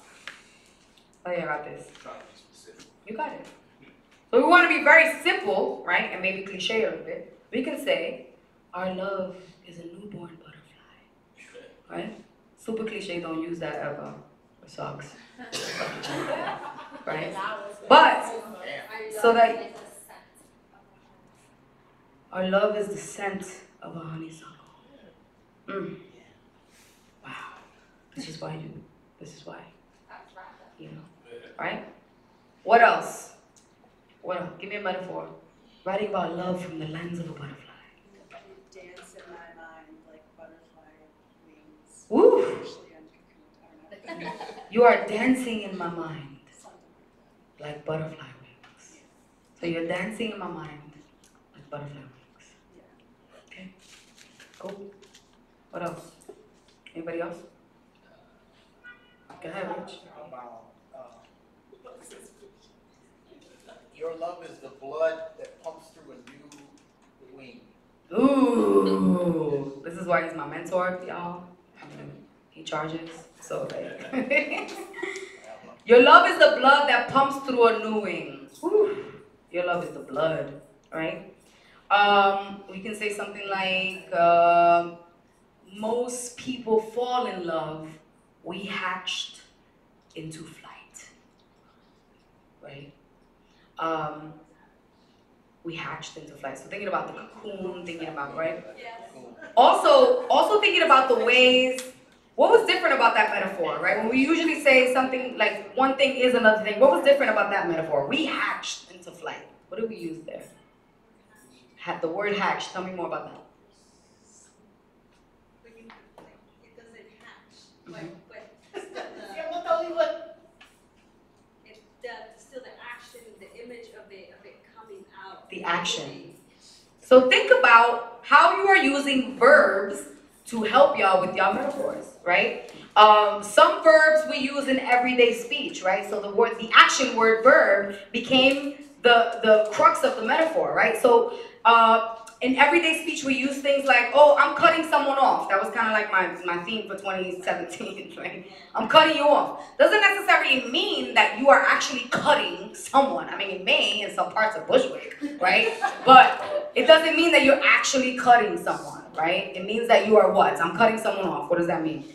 Oh yeah, I got this. I'm trying to be specific. You got it. So we want to be very simple, right? And maybe cliche a little bit. We can say, our love is a newborn butterfly. Right? Super cliche, don't use that ever. It sucks. Right? But, so that our love is the scent of a honeysuckle. Wow. This is why. You know. Right? What else? Give me a metaphor. Writing about love from the lens of a butterfly. Dance in my mind like butterfly wings. Woo! You are dancing in my mind like butterfly wings. So you're dancing in my mind like butterfly wings. Okay? Cool. What else? Anybody else? Go ahead, Rich. Your love is the blood that pumps through a new wing. Ooh, this is why he's my mentor, y'all. He charges, so like. Your love is the blood that pumps through a new wing. Whew. Your love is the blood, right? We can say something like, most people fall in love, we hatched into flight, right? We hatched into flight. So thinking about the cocoon, thinking about, right? Also thinking about the ways, what was different about that metaphor, right? When we usually say something like one thing is another thing, what was different about that metaphor? We hatched into flight. What did we use there? The word hatch, tell me more about that. It doesn't hatch, but still the action, the image of it coming out. The action. So think about how you are using verbs to help y'all with y'all metaphors, right? Some verbs we use in everyday speech, right? So the action word verb became the crux of the metaphor, right? So in everyday speech we use things like, oh, I'm cutting someone off. That was kind of like my theme for 2017, right? I'm cutting you off. Doesn't necessarily mean that you are actually cutting someone. I mean, it may in some parts of Bushwick, right? But it doesn't mean that you're actually cutting someone, right? It means that you are what? I'm cutting someone off. What does that mean?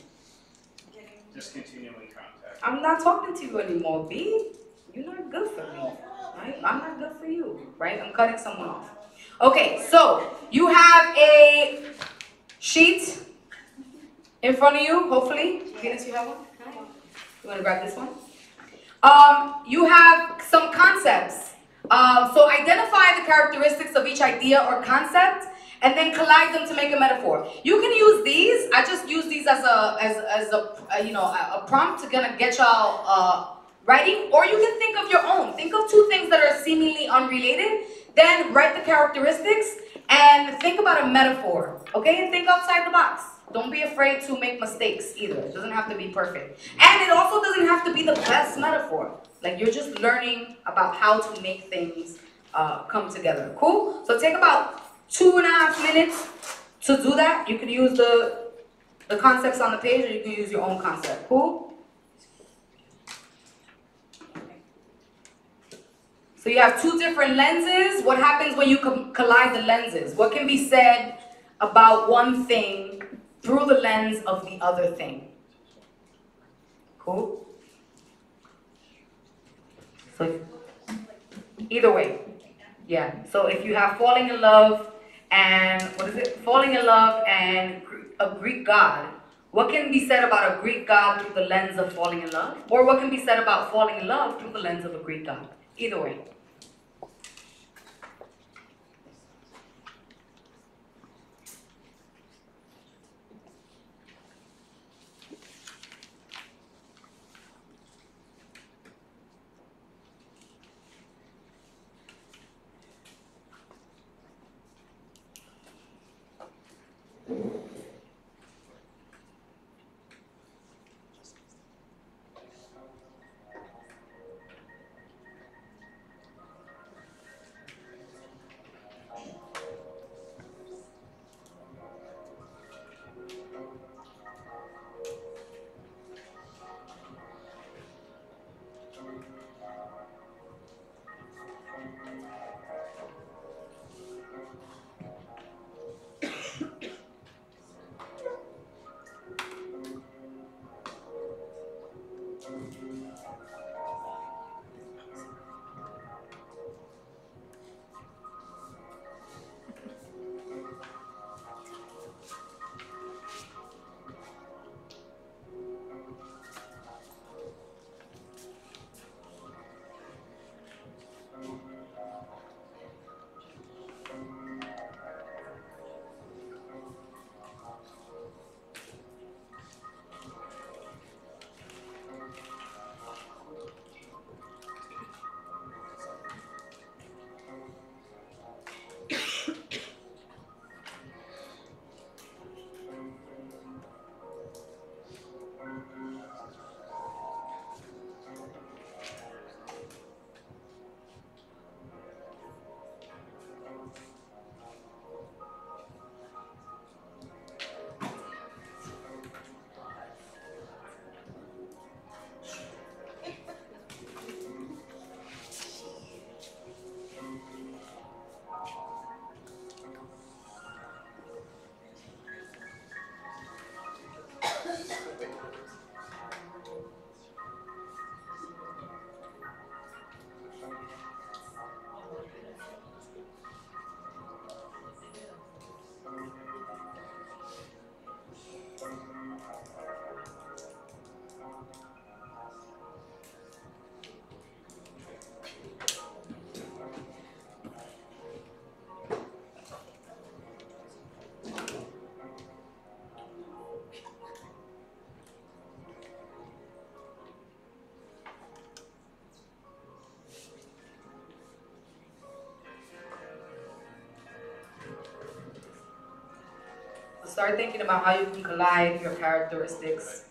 Just continuing contact. I'm not talking to you anymore, B. You're not good for me, right? I'm not good for you, right? I'm cutting someone off. Okay, so you have a sheet in front of you, hopefully. Venus, you have one? You want to grab this one? You have some concepts. So identify the characteristics of each idea or concept, and then collide them to make a metaphor. You can use these. I just use these as a prompt to gonna get y'all writing, or you can think of your own. Think of two things that are seemingly unrelated. Then write the characteristics and think about a metaphor. Okay, and think outside the box. Don't be afraid to make mistakes either. It doesn't have to be perfect. And it also doesn't have to be the best metaphor. Like you're just learning about how to make things come together. Cool? So take about 2.5 minutes to do that. You can use the concepts on the page, or you can use your own concept. Cool? So you have two different lenses. What happens when you collide the lenses? What can be said about one thing through the lens of the other thing? Cool? So either way. Yeah. So if you have falling in love and, falling in love and a Greek god, what can be said about a Greek god through the lens of falling in love? Or what can be said about falling in love through the lens of a Greek god? Either way. start thinking about how you can collide your characteristics.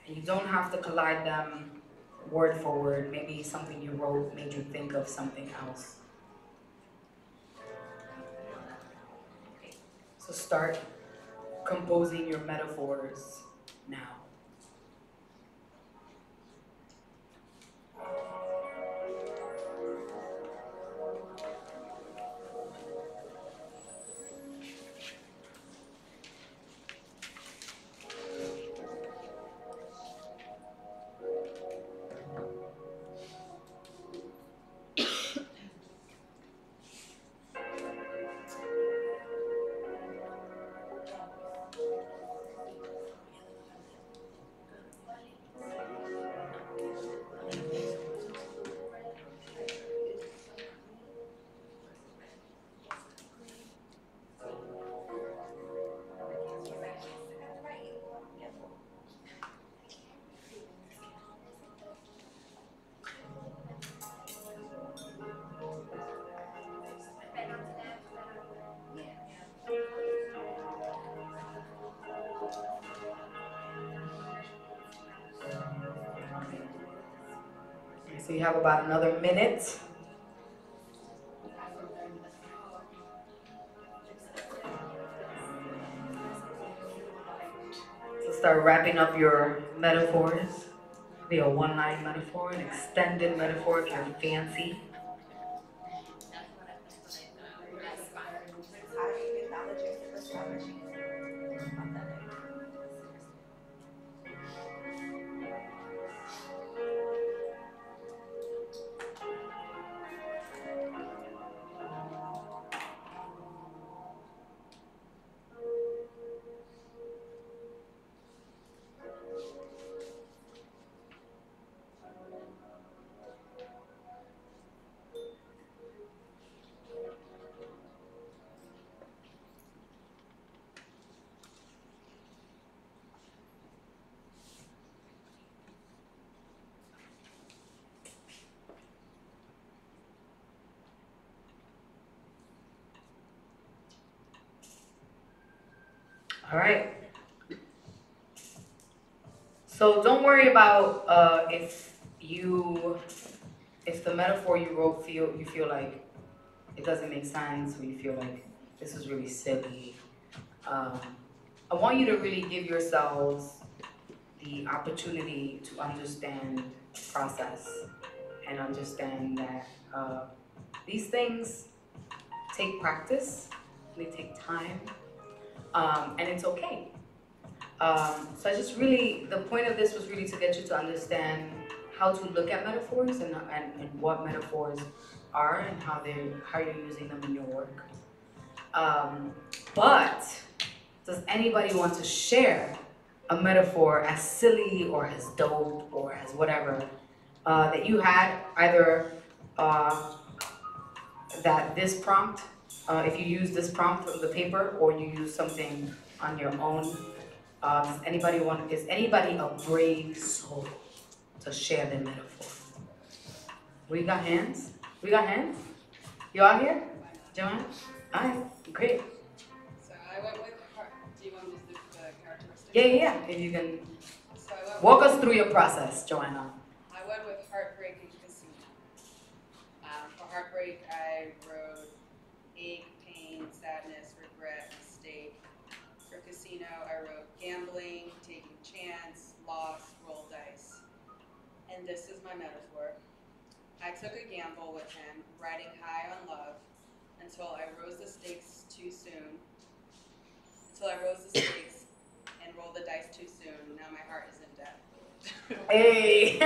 And you don't have to collide them word for word. Maybe something you wrote made you think of something else. So start composing your metaphors now. So you have about another minute. So start wrapping up your metaphors. Be a one-line metaphor, an extended metaphor if you're fancy. All right. So don't worry about if the metaphor you wrote you feel like it doesn't make sense, or you feel like this is really silly. I want you to really give yourselves the opportunity to understand the process and understand that these things take practice, they take time, and it's okay. So the point of this was really to get you to understand how to look at metaphors and what metaphors are and how you're using them in your work. But does anybody want to share a metaphor as silly or as dope or as whatever that you had, either that this prompt, if you use this prompt from the paper, or you use something on your own? Is anybody a brave soul to share their metaphor? We got hands? We got hands? You all here? Joanne? All right, great. So I went with heart. Do you want me to do the characteristics? Yeah. If you can walk us through your process, Joanna. I went with heartbreak and casino. For heartbreak, I wrote ache, pain, sadness, regret, mistake. For casino, I wrote gambling, taking chance, loss, roll dice. And this is my metaphor. I took a gamble with him, riding high on love, until I rose the stakes too soon. Until I rose the stakes and rolled the dice too soon. Now my heart is in debt. Hey!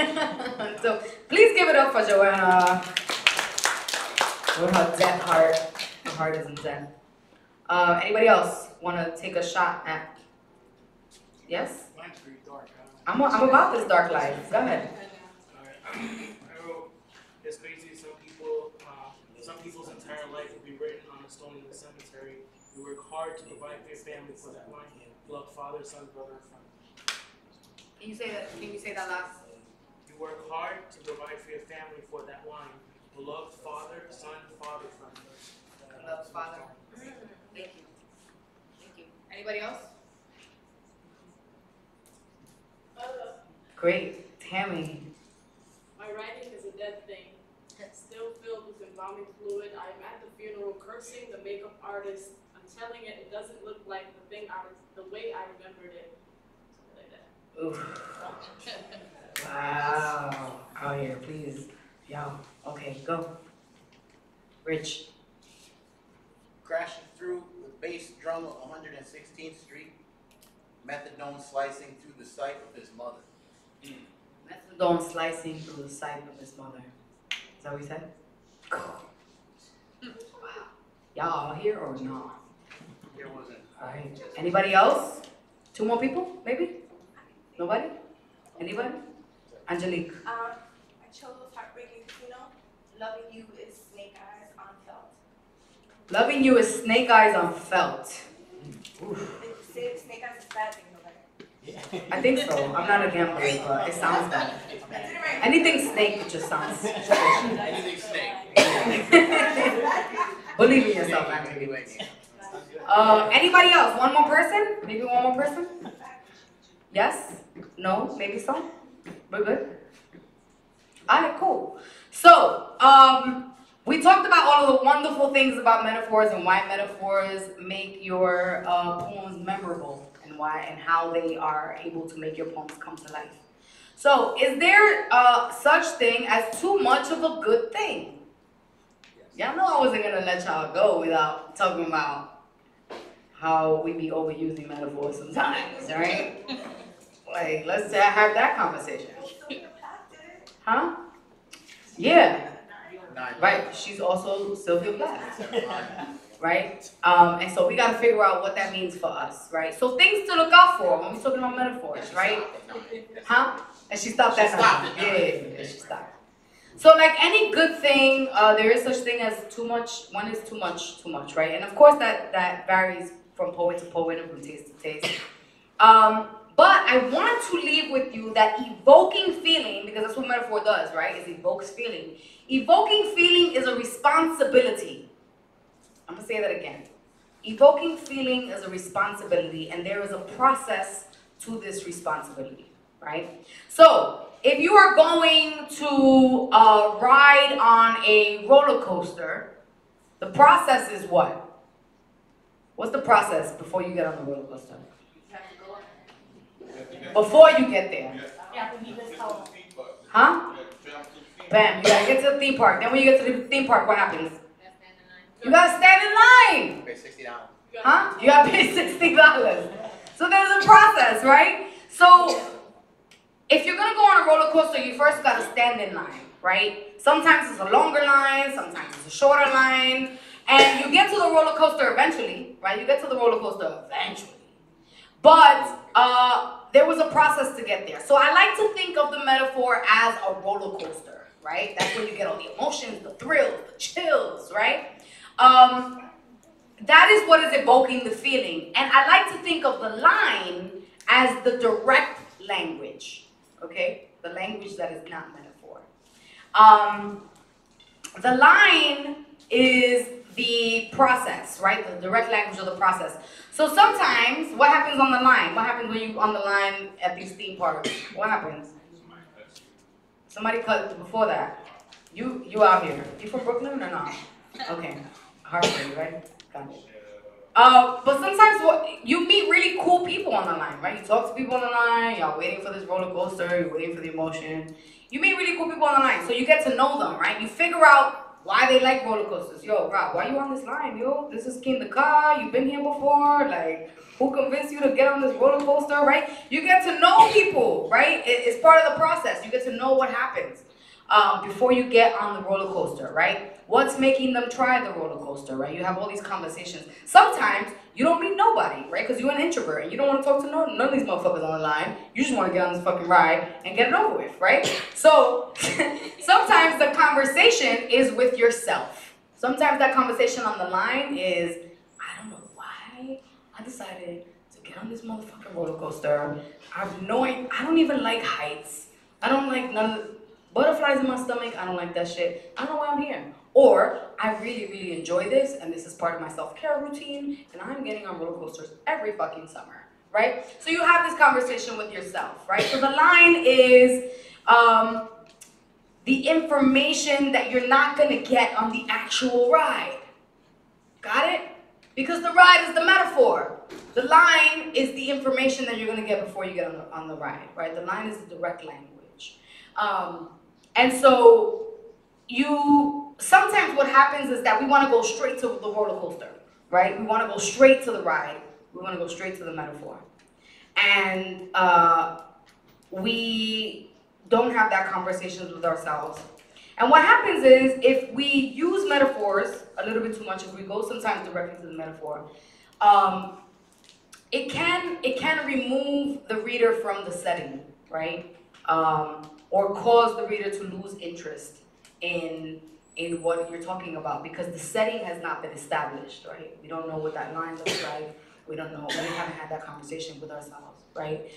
So please give it up for Joanna. With her debt heart. Her heart is in debt. Anybody else want to take a shot at? Yes? Mine's pretty dark. I'm about this dark life. Go ahead. I wrote, it's crazy. Some people's entire life will be written on a stone in the cemetery. You work hard to provide for your family for that line. Love father, son, brother, and friend. Can you say that last? You work hard to provide for your family for that line. Beloved father, son, father, friend. Beloved father. Thank you. Anybody else? Great. Tammy. My writing is a dead thing, still filled with embalming fluid. I am at the funeral cursing the makeup artist. I'm telling it, it doesn't look like the way I remembered it. Something like that. Oof. Wow. Out here, please. Y'all. Okay, go. Rich. Crashing through the bass drum of 116th Street, methadone slicing through the sight of his mother. Methadone slicing through the sight of his mother. Is that what you said? Wow. Y'all all here or not? There wasn't. All right. Anybody else? 2 more people, maybe? Nobody? Anybody? Angelique. I chose Heartbreaking Casino. Loving You is Snake Eyes on Felt. Loving You is Snake Eyes on Felt. Oof. Snake Eyes is a bad thing, though, right? I think so. I'm not a gambler, but it sounds bad. Anything snake, it just sounds. Anything snake. Believe in yourself, actually. Anybody else? One more person? Maybe one more person? Yes? No? Maybe so? We're good? Alright, cool. So, we talked about all of the wonderful things about metaphors and why metaphors make your poems memorable and why and how they are able to make your poems come to life. So, is there such thing as too much of a good thing? Y'all know I wasn't gonna let y'all go without talking about how we be overusing metaphors sometimes, right? Like, let's have that conversation. Huh? Yeah. Right. She's also Sylvia Plath. Right? And so we gotta figure out what that means for us, right? So things to look out for when we're talking about metaphors, right? Huh? And she stopped that time. Yeah, she stopped. So like any good thing, there is such thing as too much. One is too much, right? And of course that varies from poet to poet and from taste to taste. But I want to leave with you that evoking feeling, because that's what metaphor does, right? It evokes feeling. Evoking feeling is a responsibility. I'm gonna say that again. Evoking feeling is a responsibility, and there is a process to this responsibility, right? So, if you are going to ride on a roller coaster, the process is what? What's the process before you get on the roller coaster? Before you get there. Huh? Bam, you gotta get to the theme park. Then when you get to the theme park, what happens? You gotta stand in line. Pay $60. Huh? You gotta pay $60. So there's a process, right? So if you're gonna go on a roller coaster, you first gotta stand in line, right? Sometimes it's a longer line, sometimes it's a shorter line. And you get to the roller coaster eventually, right? You get to the roller coaster eventually. But there was a process to get there. So I like to think of the metaphor as a roller coaster, right? That's where you get all the emotions, the thrills, the chills, right? That is what is evoking the feeling. And I like to think of the line as the direct language, okay? The language that is not metaphor. The line is the process, right? The direct language of the process. So sometimes, what happens on the line? What happens when you're on the line at these theme parks? What happens? Somebody cut before that. You out here. You from Brooklyn or not? Okay. Harvard, right? Got it. But sometimes you meet really cool people on the line, right? You talk to people on the line, y'all waiting for this roller coaster, you're waiting for the emotion. You meet really cool people on the line, so you get to know them, right? You figure out why they like roller coasters. Yo, Rob, why you on this line, yo? This is King the Car, you've been here before, like, who convinced you to get on this roller coaster, right? You get to know people, right? It's part of the process. You get to know what happens before you get on the roller coaster, right? What's making them try the roller coaster, right? You have all these conversations. Sometimes you don't meet nobody, right? Because you're an introvert and you don't want to talk to none of these motherfuckers on the line. You just want to get on this fucking ride and get it over with, right? So sometimes the conversation is with yourself. Sometimes that conversation on the line is, I don't know why I decided to get on this motherfucking roller coaster. I don't even like heights. I don't like none of the butterflies in my stomach. I don't like that shit. I don't know why I'm here. Or, I really, really enjoy this, and this is part of my self-care routine, and I'm getting on roller coasters every fucking summer, right? So you have this conversation with yourself, right? So the line is the information that you're not gonna get on the actual ride. Got it? Because the ride is the metaphor. The line is the information that you're gonna get before you get on the ride, right? The line is the direct language. And so sometimes what happens is that we wanna go straight to the roller coaster, right? We wanna go straight to the ride. We wanna go straight to the metaphor. And we don't have that conversation with ourselves. And what happens is, if we use metaphors a little bit too much, if we go sometimes directly to the metaphor, it can remove the reader from the setting, right? Or cause the reader to lose interest in what you're talking about, because the setting has not been established, right? We don't know what that line looks like. We don't know. We haven't had that conversation with ourselves, right?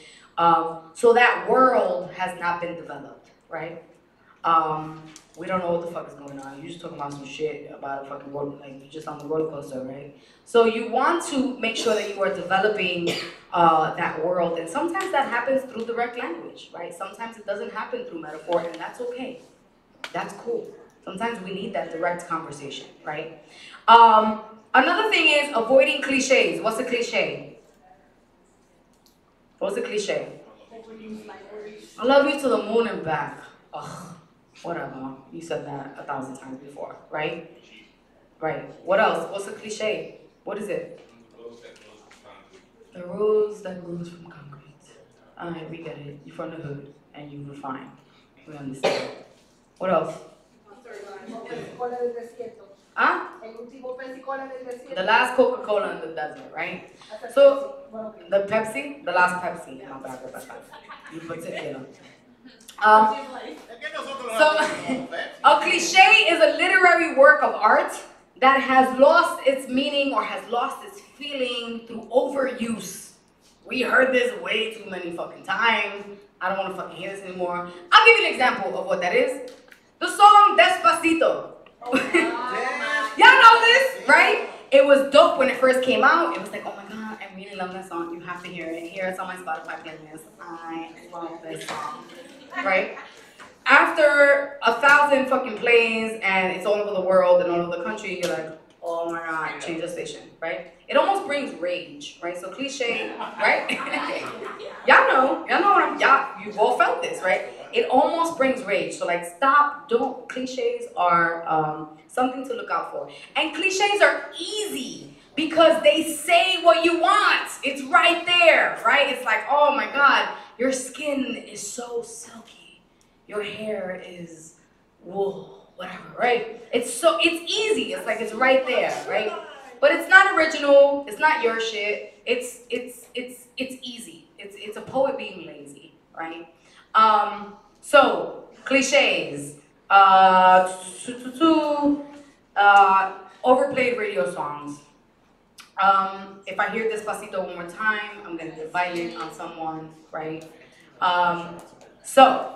So that world has not been developed, right? We don't know what the fuck is going on. You're just talking about some shit about a fucking roller, like you're just on the roller coaster, right? So you want to make sure that you are developing that world, and sometimes that happens through direct language, right? Sometimes it doesn't happen through metaphor, and that's okay. That's cool. Sometimes we need that direct conversation, right? Another thing is avoiding cliches. What's a cliche? What's a cliche? I love you to the moon and back. Ugh. Whatever, you said that 1,000 times before, right? Right, what else? What's a cliche? What is it? The rose that grows from concrete. Alright, we get it. You're from the hood, and you refine. We understand. What else? Huh? The last Coca-Cola in the desert, right? So, the Pepsi? The last Pepsi. My bad, you particular. So, a cliche is a literary work of art that has lost its meaning or has lost its feeling through overuse. We heard this way too many fucking times. I don't want to fucking hear this anymore. I'll give you an example of what that is. The song Despacito. Y'all know this, right? It was dope when it first came out. It was like, oh my god, I really love that song. You have to hear it. Here it's on my Spotify playlist. I love this song. Right? After 1,000 fucking plays and it's all over the world and all over the country, you're like, oh my god, change the station, right? It almost brings rage, right? So cliche, right? y'all know what you've all felt this, right? It almost brings rage. So like, cliches are something to look out for. And cliches are easy because they say what you want. It's right there, right? It's like, oh my god, your skin is so silky. Your hair is wool, whatever, right? It's easy. It's like it's right there, right? But it's not original. It's not your shit. It's easy. It's a poet being lazy, right? So cliches. Overplayed radio songs. If I hear Despacito one more time, I'm gonna get violent on someone, right? So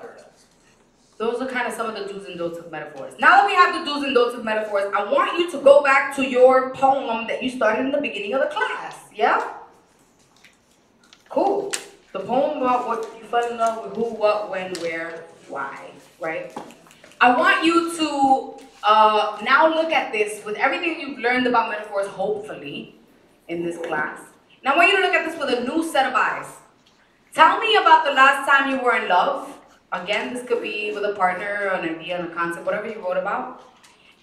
those are kind of some of the do's and don'ts of metaphors. Now that we have the do's and don'ts of metaphors, I want you to go back to your poem that you started in the beginning of the class, yeah? Cool. The poem about what you fell in love with, who, what, when, where, why, right? I want you to now look at this with everything you've learned about metaphors, hopefully, in this class. Now I want you to look at this with a new set of eyes. Tell me about the last time you were in love. Again, this could be with a partner, an idea, a concept, whatever you wrote about.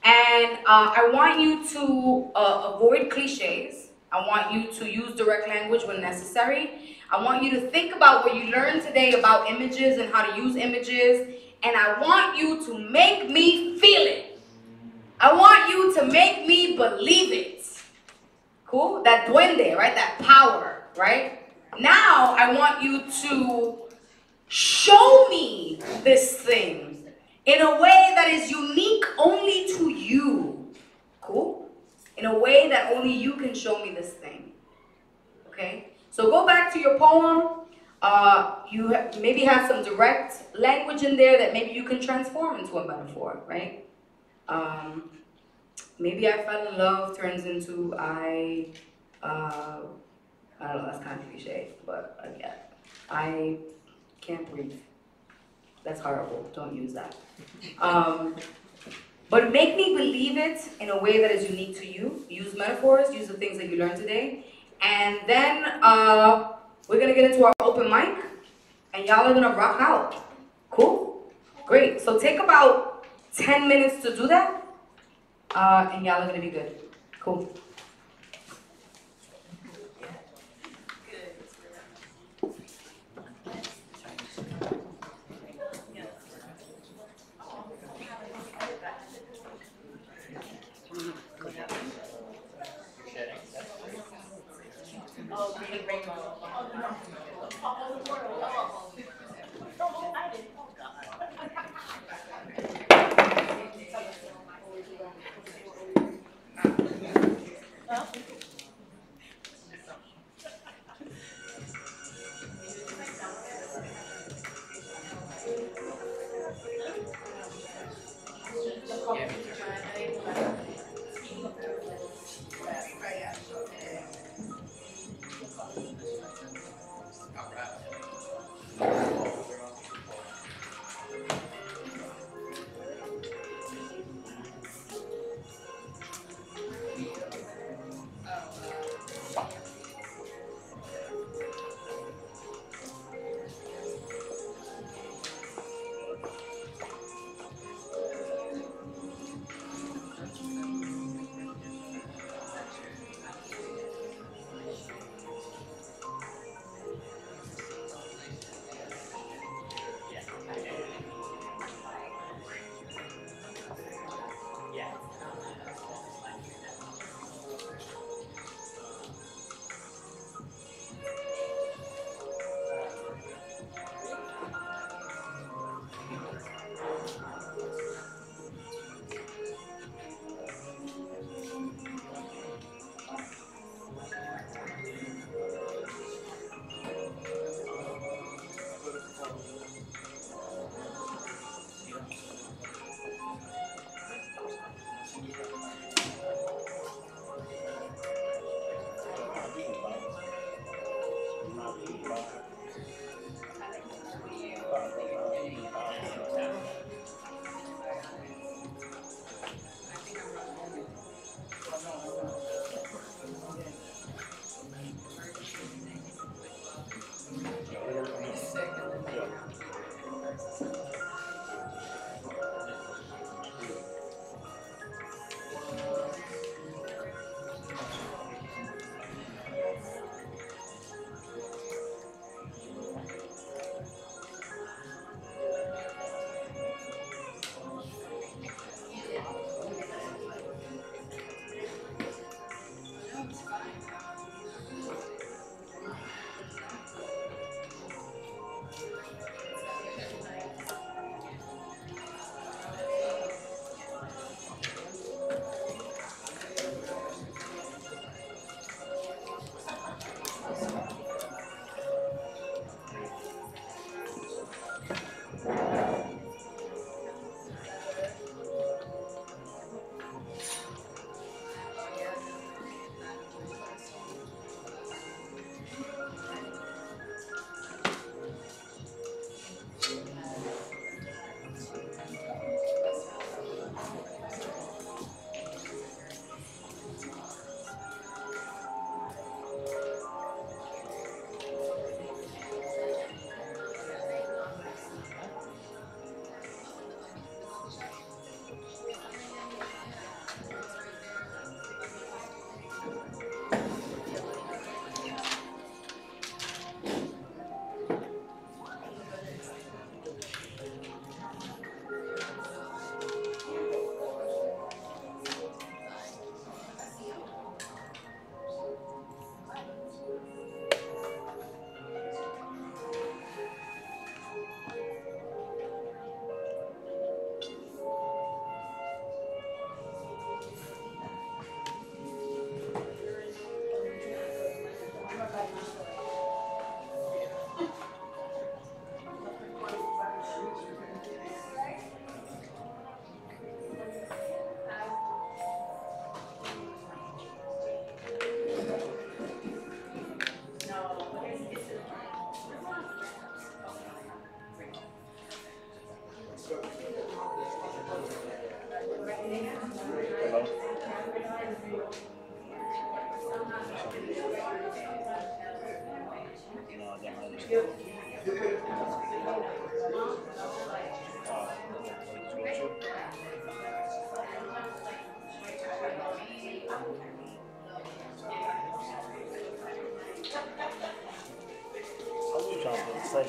And I want you to avoid cliches. I want you to use direct language when necessary. I want you to think about what you learned today about images and how to use images. And I want you to make me feel it. I want you to make me believe it. Cool? That duende, right? That power, right? Now I want you to show me this thing in a way that is unique only to you. Cool? In a way that only you can show me this thing. Okay? So go back to your poem. You maybe have some direct language in there that maybe you can transform into a metaphor, right? maybe I fell in love turns into I don't know, that's kind of cliche, but again, I can't breathe. That's horrible, don't use that. But make me believe it in a way that is unique to you. Use metaphors, use the things that you learned today. And then we're gonna get into our open mic, and y'all are gonna rock out. Cool? Great, so take about 10 minutes to do that, and y'all are gonna be good. Cool.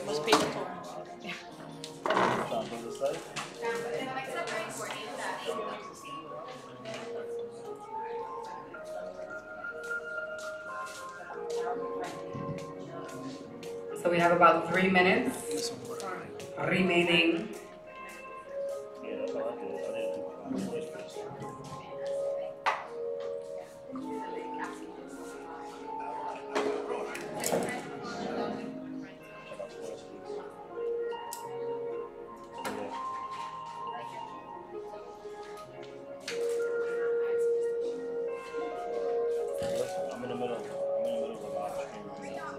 Must pay the toll. So we have about 3 minutes remaining. I'm in the middle of a live stream right now.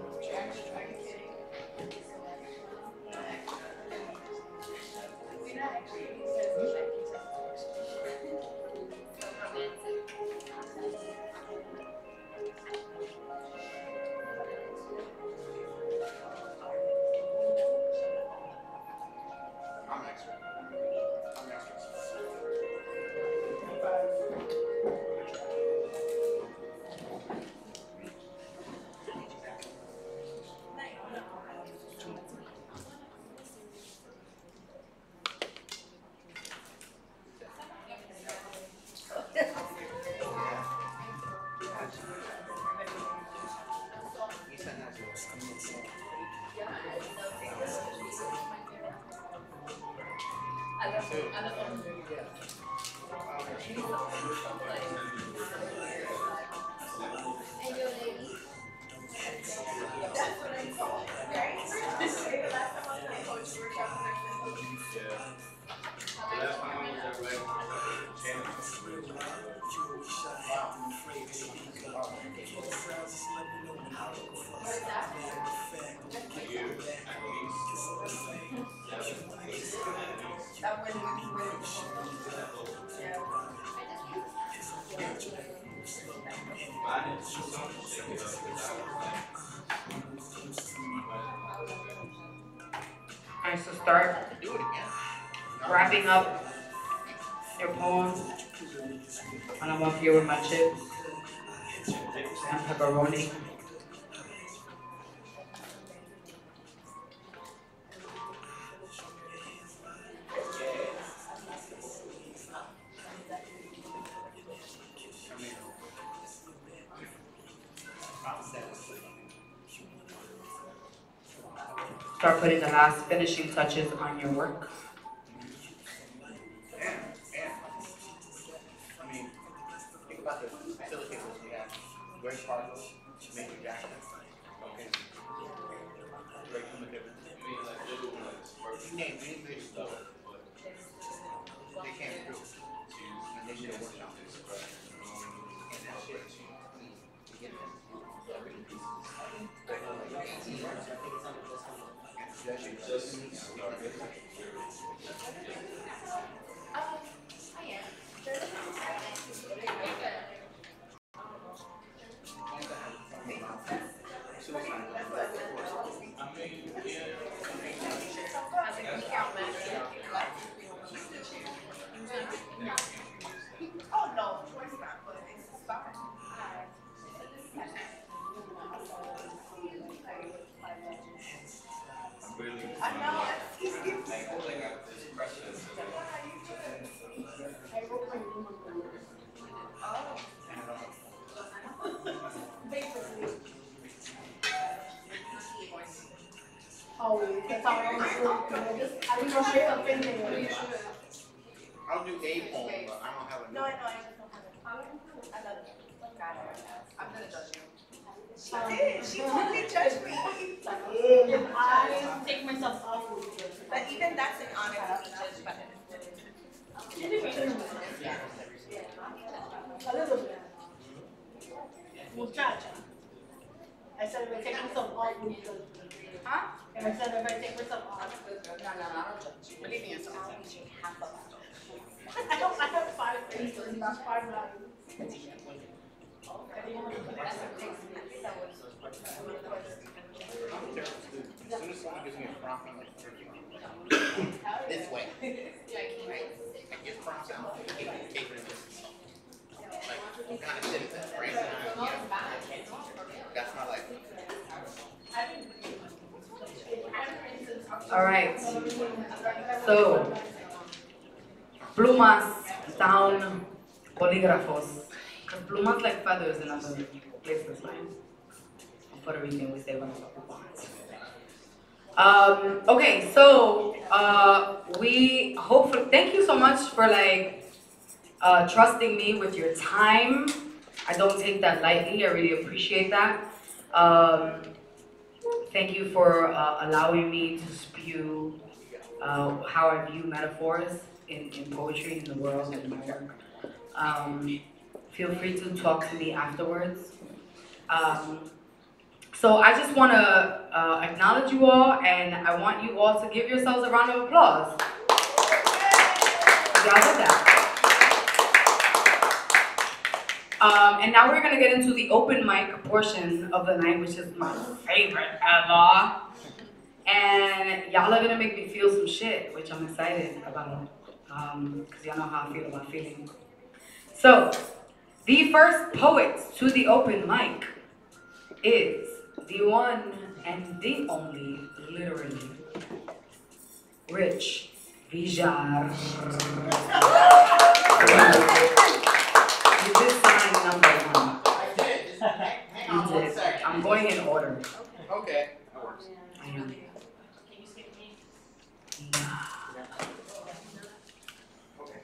Alright, so start wrapping up your poem. And I'm up here with my chips and pepperoni. Start putting the last finishing touches on your work. I mean, think about the facilitators we have. Greg Carlos, Major Jackson, okay. Greg Kumativin. We named major stuff, but they came through. And they did a workshop. And that's it. Oh no, of course not, but it's a start. I know. Oh, that's how I was I didn't know straight up anything. I'll do a poem, but I don't have a. No, I know, I just don't have it. I love it. I'm gonna judge you. She did. She totally judged me. If I take myself off with you. But even that's an honor to be judged by him. A little bit. Muchacha. I said if I take myself off with you. Huh? And I said if I take myself off. No, I don't judge you. Believe me, I'll teach you half of it. I have 5 faces, not 5 values. I didn't want to put that. someone gives me a prompt, I'm like, this way. Right? I give prompts out, keep it this. Like, I'm kind of citizen, right? That's my life. All right. So, plumas down bolígrafos. Because plumas like feathers in other places, right? In Puerto Rican, we say plumas. Okay, so we hopefully, thank you so much for trusting me with your time. I don't take that lightly, I really appreciate that. Thank you for allowing me to spew how I view metaphors in poetry, in the world, in my work. Feel free to talk to me afterwards. So I just want to acknowledge you all, and I want you all to give yourselves a round of applause. Y'all did that. And now we're going to get into the open mic portion of the night, which is my favorite ever. And y'all are going to make me feel some shit, which I'm excited about, because y'all know how I feel about feeling. So, the first poet to the open mic is the one and the only, literally, Rich Vijar. You did sign number 1. I did. Hang on one second. I'm going in order. Okay, that works. I am. Okay.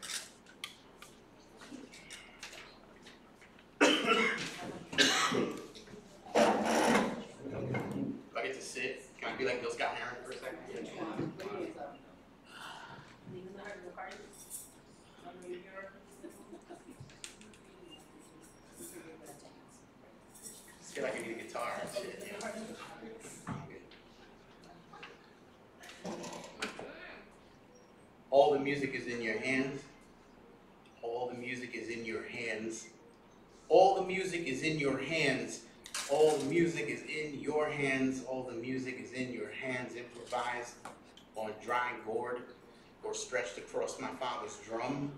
Do I get to sit? Can I be like Bill Scott Heron for a second? I feel like I need a guitar and shit. All the music is in your hands. All the music is in your hands. All the music is in your hands. All the music is in your hands. All the music is in your hands. Improvised on dry gourd or stretched across my father's drum.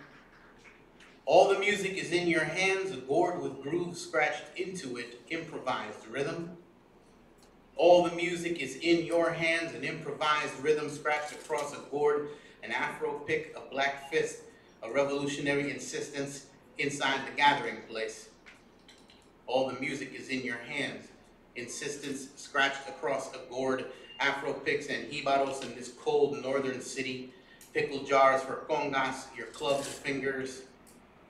All the music is in your hands, a gourd with grooves scratched into it, improvised rhythm. All the music is in your hands, an improvised rhythm scratched across a gourd, an afro pick, a black fist, a revolutionary insistence inside the gathering place. All the music is in your hands, insistence scratched across a gourd, afro picks and jibaros in this cold northern city, pickle jars for congas, your clubbed fingers.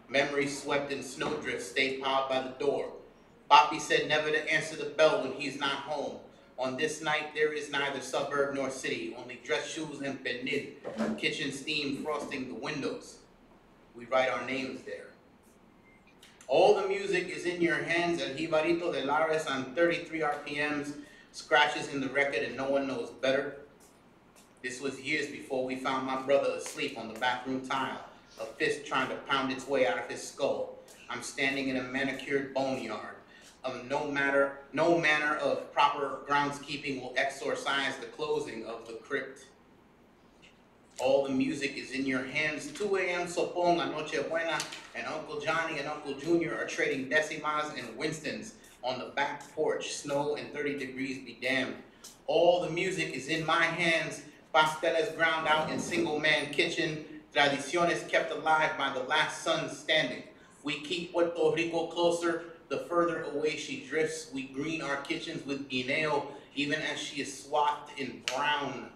Memories swept in snowdrifts stay piled by the door. Papi said never to answer the bell when he's not home. On this night, there is neither suburb nor city, only dress shoes and pernil, kitchen steam frosting the windows. We write our names there. All the music is in your hands, El Jibarito de Lares on 33 RPMs, scratches in the record and no one knows better. This was years before we found my brother asleep on the bathroom tile, a fist trying to pound its way out of his skull. I'm standing in a manicured boneyard. No manner of proper groundskeeping will exorcise the closing of the crypt. All the music is in your hands. 2 a.m. Sopong, Anoche Buena, and Uncle Johnny and Uncle Junior are trading decimas and Winstons on the back porch. Snow and 30 degrees be damned. All the music is in my hands. Pasteles ground out in single-man kitchen. Tradiciones kept alive by the last son standing. We keep Puerto Rico closer. The further away she drifts, we green our kitchens with guineo, even as she is swathed in brown.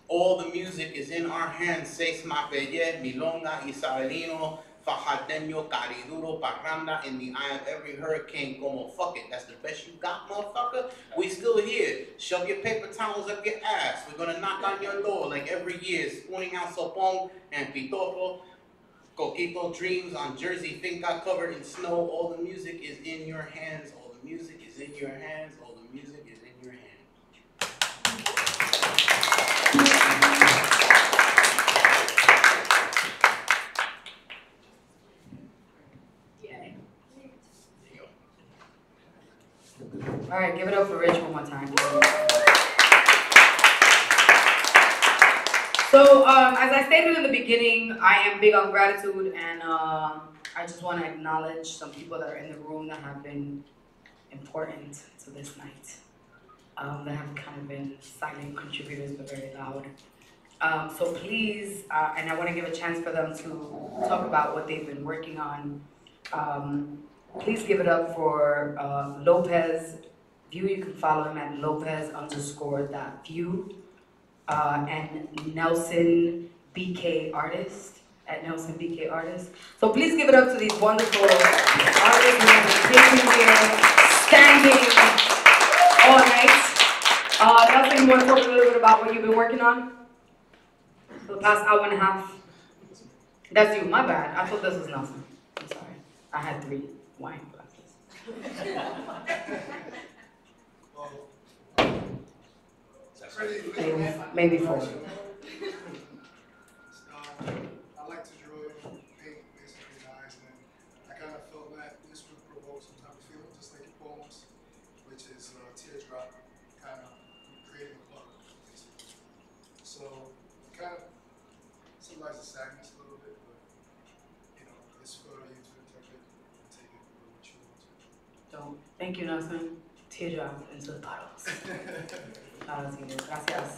All the music is in our hands. Seis Mapelle, Milonga, Isabelino, Fajardeño, Cariduro, Parranda, in the eye of every hurricane, como fuck it. That's the best you got, motherfucker? We still here. Shove your paper towels up your ass. We're gonna knock on your door like every year, spooning out Sopong and Pitotro. Coquito dreams on Jersey finca covered in snow. All the music is in your hands. All the music is in your hands. All the music is in your hands. All right, give it up for Rich one more time. So, as I stated in the beginning, I am big on gratitude, and I just want to acknowledge some people that are in the room that have been important to this night. That have kind of been silent contributors, but very loud. So please, and I want to give a chance for them to talk about what they've been working on. Please give it up for Lopez View. You can follow him at Lopez_.view. And Nelson BK Artist, at Nelson BK Artist. So please give it up to these wonderful artists who have been sitting here, standing all night. Nelson, you want to talk a little bit about what you've been working on for the past hour and a half? That's you, my bad. I thought this was Nelson. I'm sorry. I had 3 wine glasses. Maybe 4. I like to draw, paint, basically nice, and I kind of felt that this would provoke some type of feeling, just like your poems, which is teardrop, kind of creating a buck, basically. So it kind of symbolizes sadness a little bit, but you know, it's for you to interpret and take it for what you want to. So, thank you, Nelson. Teardrop into the bottles. Shout out to you. Gracias.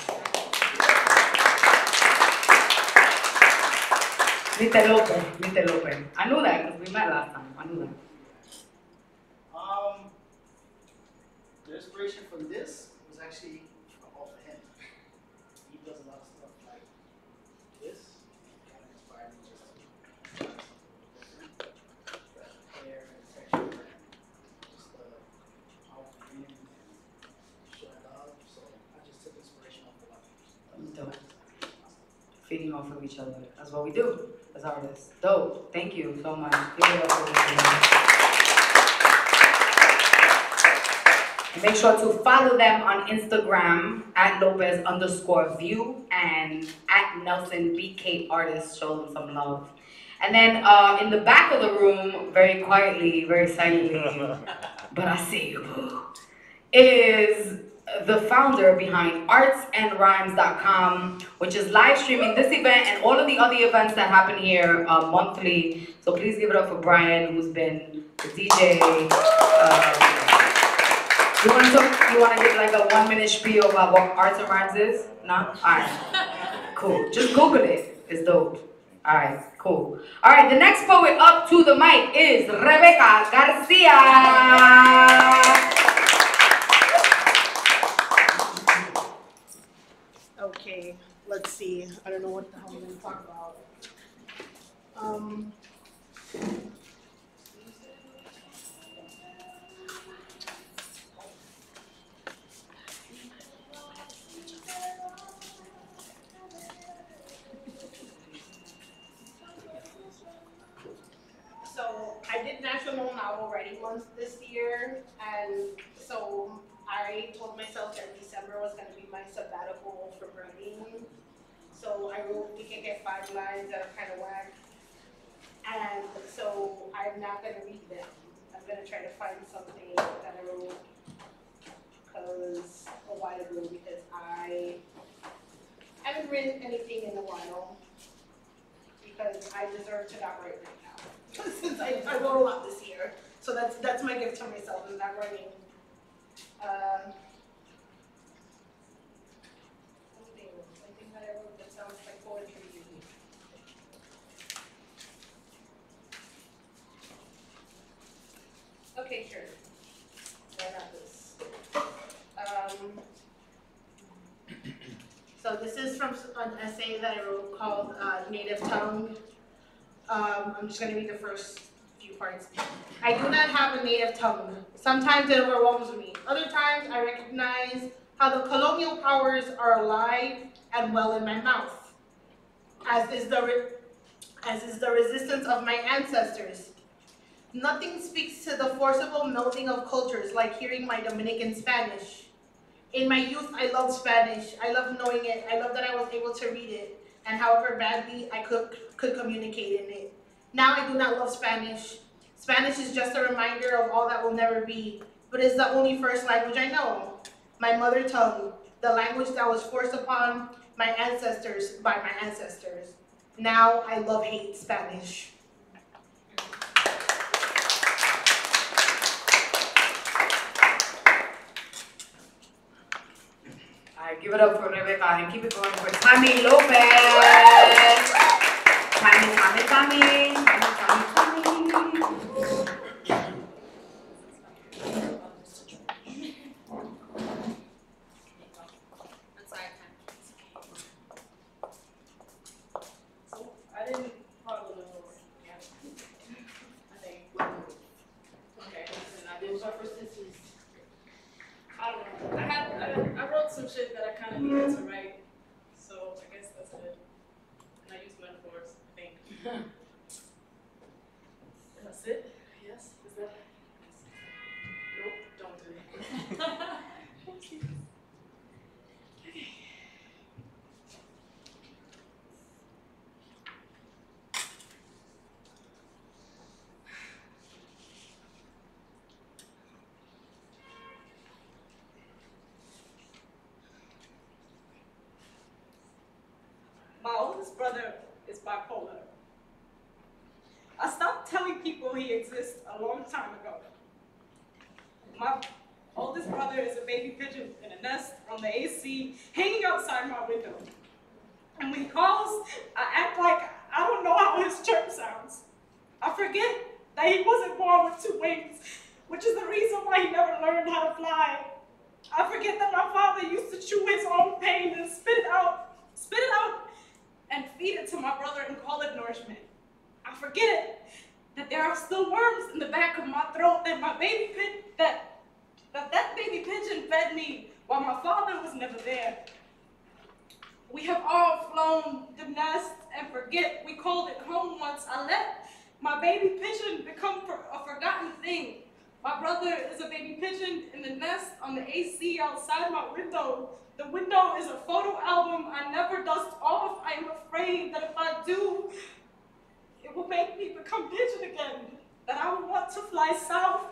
Mr. Lopez. I knew that because we met last time. I knew that. The inspiration from this was actually off of him. He does a lot of stuff like this. Kind of inspired me just to try something different. That hair and texture, just how green and showing love. So I just took inspiration off of that. Dope. Feeding off of each other. That's what we do as artists. Dope. Thank you so much. Give it up for this. Make sure to follow them on Instagram at Lopez_view and at Nelson BK Artist. Show them some love. And then in the back of the room, very quietly, very silently, but I see you, boo, is the founder behind artsandrhymes.com, which is live streaming this event and all of the other events that happen here monthly. So please give it up for Brian, who's been the DJ. You want to give like a 1-minute spiel about what Arts and Rhymes is? No? All right. Cool. Just Google it. It's dope. All right. Cool. All right. The next poet up to the mic is Rebecca Garcia. Okay, let's see. I don't know what the hell I'm going to talk about. So I did National Novel Writing Month this year, and so I told myself that December was going to be my sabbatical from writing. So I wrote, we can get 5 lines that are kind of whack. And so I'm not going to read them. I'm going to try to find something that I wrote a while ago, because I haven't written anything in a while, because I deserve to not write right now. Since I wrote a lot this year. So that's my gift to myself, is not writing. Something that I wrote that sounds like poetry. Okay, sure. Why not this? So this is from an essay that I wrote called Native Tongue. I'm just going to read the first few parts. I do not have a native tongue. Sometimes it overwhelms me. Other times I recognize how the colonial powers are alive and well in my mouth, as is the resistance of my ancestors. Nothing speaks to the forcible melding of cultures like hearing my Dominican Spanish. In my youth, I loved Spanish. I loved knowing it. I loved that I was able to read it, and however badly I could communicate in it. Now I do not love Spanish. Spanish is just a reminder of all that will never be, but it's the only first language I know. My mother tongue, the language that was forced upon by my ancestors. Now I love hate Spanish. All right, give it up for Rebecca and keep it going for Tammy Lopez. Tammy. I didn't follow the rules. I think. Okay, listen, I did suffer sisters. I don't know. I wrote some shit that I kind of needed to write, so I guess that's it. And I used metaphors, I think. That's it? Yes? Is that? Nope, don't do it. Thank you. Okay. My oldest brother is bipolar. I stopped telling people he exists a long time ago. My oldest brother is a baby pigeon in a nest on the AC, hanging outside my window. And when he calls, I act like I don't know how his chirp sounds. I forget that he wasn't born with 2 wings, which is the reason why he never learned how to fly. I forget that my father used to chew his own pain and spit it out, and feed it to my brother and call it nourishment. I forget that there are still worms in the back of my throat that my baby that baby pigeon fed me while my father was never there. We have all flown the nest and forget we called it home once. I let my baby pigeon become a forgotten thing. My brother is a baby pigeon in the nest on the AC outside my window. The window is a photo album I never dust off. I am afraid that if I do, it will make me become pigeon again. That I will want to fly south.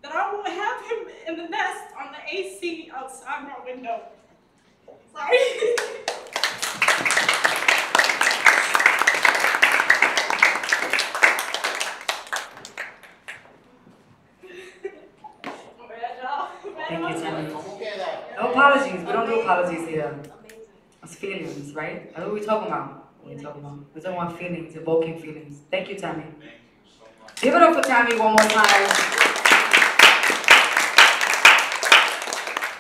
That I will have him in the nest on the AC outside my window. Sorry. Thank you, Tammy. No apologies. We don't do apologies here. It's feelings, right? That's what we're talking about. We're talking about feelings, evoking feelings. Thank you, Tammy. Give it up for Tammy one more time.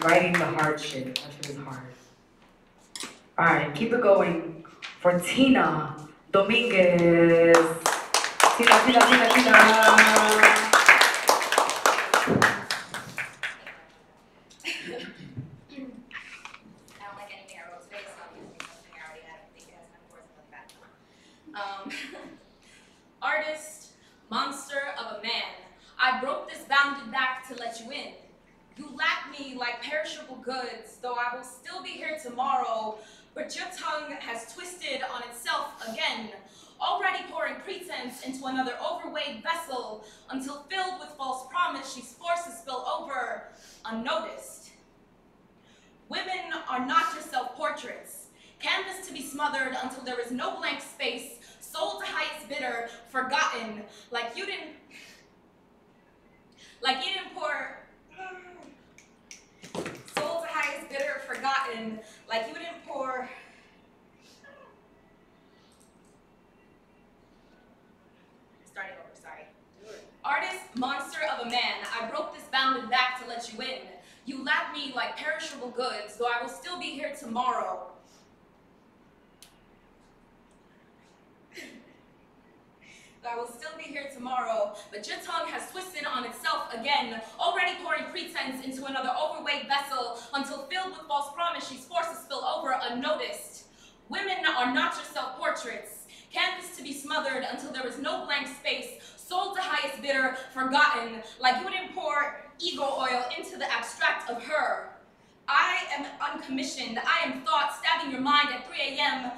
Writing the hard shit. That shit is hard. All right, keep it going for Tina Dominguez. Tina. Artist, monster of a man, I broke this bounded back to let you in. You lack me like perishable goods, though I will still be here tomorrow, but your tongue has twisted on itself again, already pouring pretense into another overweight vessel, until filled with false promise she's forced to spill over unnoticed. Women are not your self-portraits, canvas to be smothered until there is no blank space, sold to highest bidder, forgotten, like you didn't pour, sold to highest bidder, forgotten, like you didn't pour, starting over, sorry. Artist, monster of a man, I broke this bounded back to let you in. You lack me like perishable goods, though I will still be here tomorrow. I will still be here tomorrow, but your tongue has twisted on itself again, already pouring pretense into another overweight vessel, until filled with false promise she's forced to spill over unnoticed. Women are not your self-portraits, canvas to be smothered until there is no blank space, sold to highest bidder, forgotten, like you wouldn't pour ego oil into the abstract of her. I am uncommissioned, I am thought stabbing your mind at 3 a.m.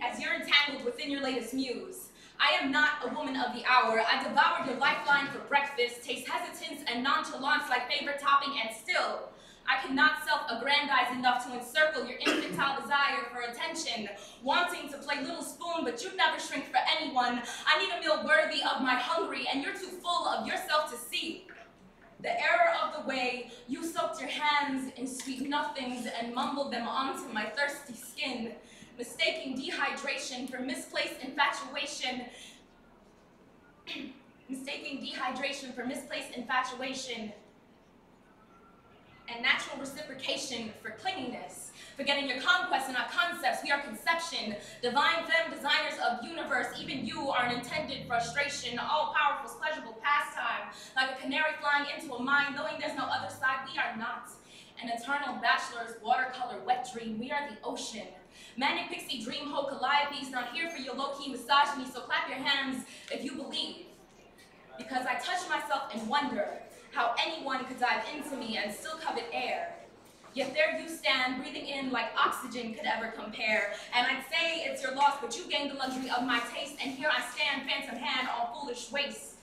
as you're entangled within your latest muse. I am not a woman of the hour. I devoured your lifeline for breakfast, taste hesitance and nonchalance like favorite topping, and still, I cannot self-aggrandize enough to encircle your infantile desire for attention, wanting to play little spoon, but you never shrink for anyone. I need a meal worthy of my hungry, and you're too full of yourself to see. The error of the way you soaked your hands in sweet nothings and mumbled them onto my thirsty skin, mistaking dehydration for misplaced infatuation, and natural reciprocation for clinginess. Forgetting your conquests and our concepts, we are conception, divine femme designers of universe. Even you are an intended frustration, all-powerful, pleasurable pastime, like a canary flying into a mine, knowing there's no other side. We are not an eternal bachelor's watercolor wet dream. We are the ocean. Manic pixie dream ho calliope's not here for your low-key misogyny, so clap your hands if you believe. Because I touch myself and wonder how anyone could dive into me and still covet air. Yet there you stand, breathing in like oxygen could ever compare. And I'd say it's your loss, but you gained the luxury of my taste, and here I stand, phantom hand on foolish waist.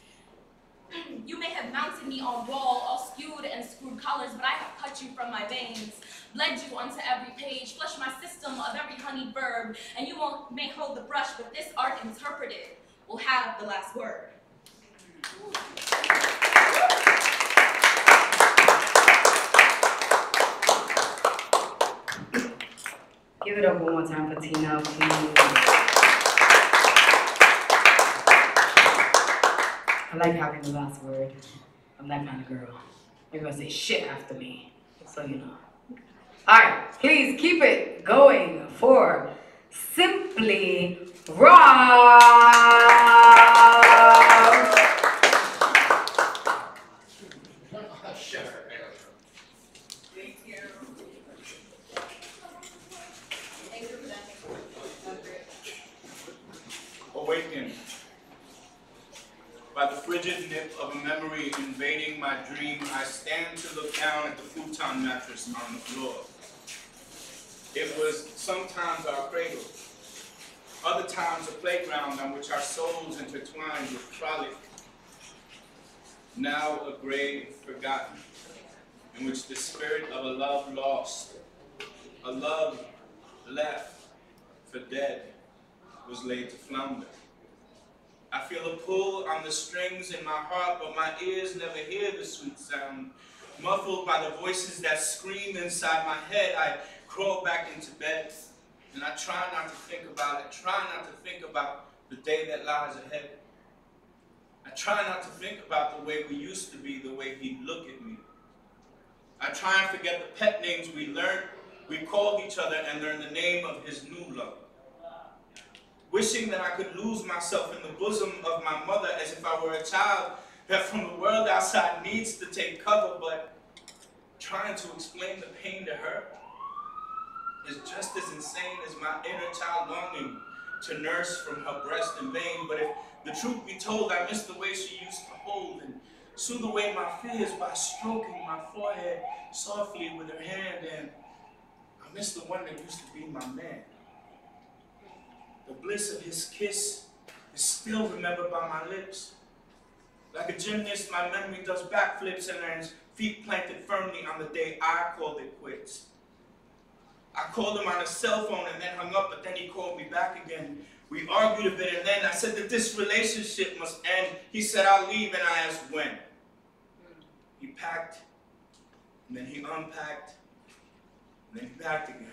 You may have mounted me on wall, all skewed and screwed colors, but I have cut you from my veins, bled you onto every page, flushed my system of every honeyed verb, and you may hold the brush, but this art interpreted will have the last word. Give it up one more time for Tina, please. I like having the last word. I'm that kind of girl. You're gonna say shit after me, so you know. All right, please keep it going for Simply Rob. Awaken by the frigid nip of a memory invading my dream, I stand to look down at the futon mattress on the floor. It was sometimes our cradle, other times a playground on which our souls intertwined with frolic. Now a grave forgotten, in which the spirit of a love lost, a love left for dead, was laid to flounder. I feel a pull on the strings in my heart, but my ears never hear the sweet sound. Muffled by the voices that scream inside my head, I crawl back into bed, and I try not to think about it, try not to think about the day that lies ahead. I try not to think about the way we used to be, the way he'd look at me. I try and forget the pet names we learned, we called each other, and learn the name of his new love. Wishing that I could lose myself in the bosom of my mother as if I were a child that from the world outside needs to take cover, but trying to explain the pain to her is just as insane as my inner child longing to nurse from her breast in vain. But if the truth be told, I miss the way she used to hold and soothe away my fears by stroking my forehead softly with her hand, and I miss the one that used to be my man. The bliss of his kiss is still remembered by my lips. Like a gymnast, my memory does backflips and lands feet planted firmly on the day I called it quits. I called him on his cell phone and then hung up, but then he called me back again. We argued a bit, and then I said that this relationship must end. He said, I'll leave, and I asked when. He packed, and then he unpacked, and then he packed again.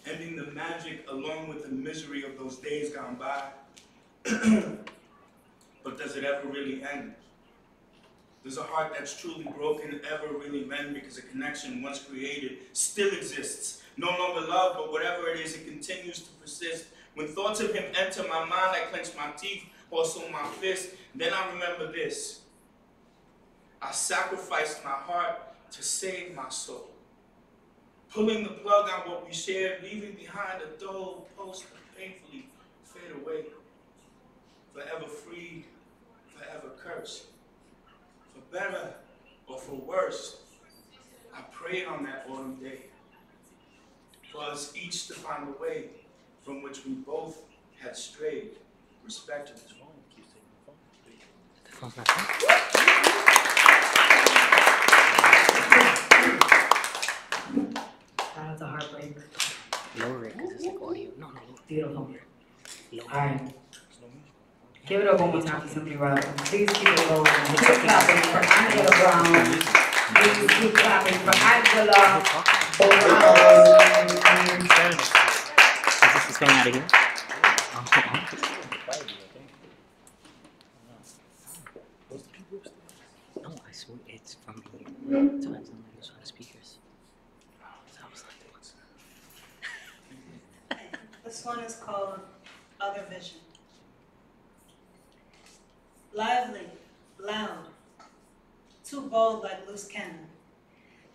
Ending the magic along with the misery of those days gone by. But does it ever really end? Does a heart that's truly broken ever really mend? Because a connection once created still exists. No longer love, but whatever it is, it continues to persist. When thoughts of him enter my mind, I clench my teeth, also my fist. Then I remember this. I sacrificed my heart to save my soul. Pulling the plug on what we shared, leaving behind a dull post that painfully fade away. Forever freed, forever cursed. For better or for worse, I prayed on that autumn day for us each to find a way from which we both had strayed, respectively. it up for me. Alright. Give it up one more time for Simply Rock. Please keep it going. Keep clapping for Angela Brown. Please keep clapping for Angela Brown. Is this coming out of here? No, I swear it's from here. Times I'm like, it's on the speakers. So I was like, This one is called Other Vision. Lively, loud, too bold like loose cannon.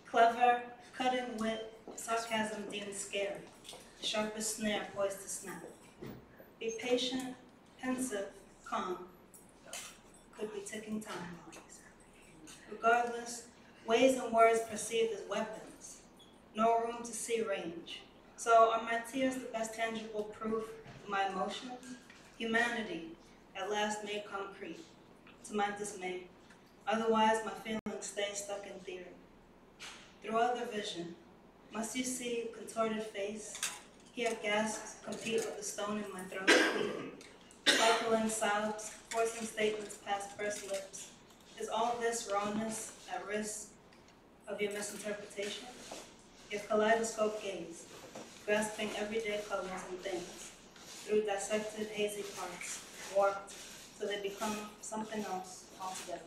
Clever, cutting wit, sarcasm deemed scary. The sharpest snare poised to snap. Be patient, pensive, calm. Could be ticking time bombs. Regardless, ways and words perceived as weapons. No room to see range. So are my tears the best tangible proof of my emotions? Humanity, at last made concrete, to my dismay. Otherwise, my feelings stay stuck in theory. Through other vision, must you see contorted face, hear gasps compete with the stone in my throat, cycling sobs, forcing statements past first lips. Is all this rawness at risk of your misinterpretation? Your kaleidoscope gaze, grasping everyday colors and things, through dissected hazy parts, warped till they become something else altogether.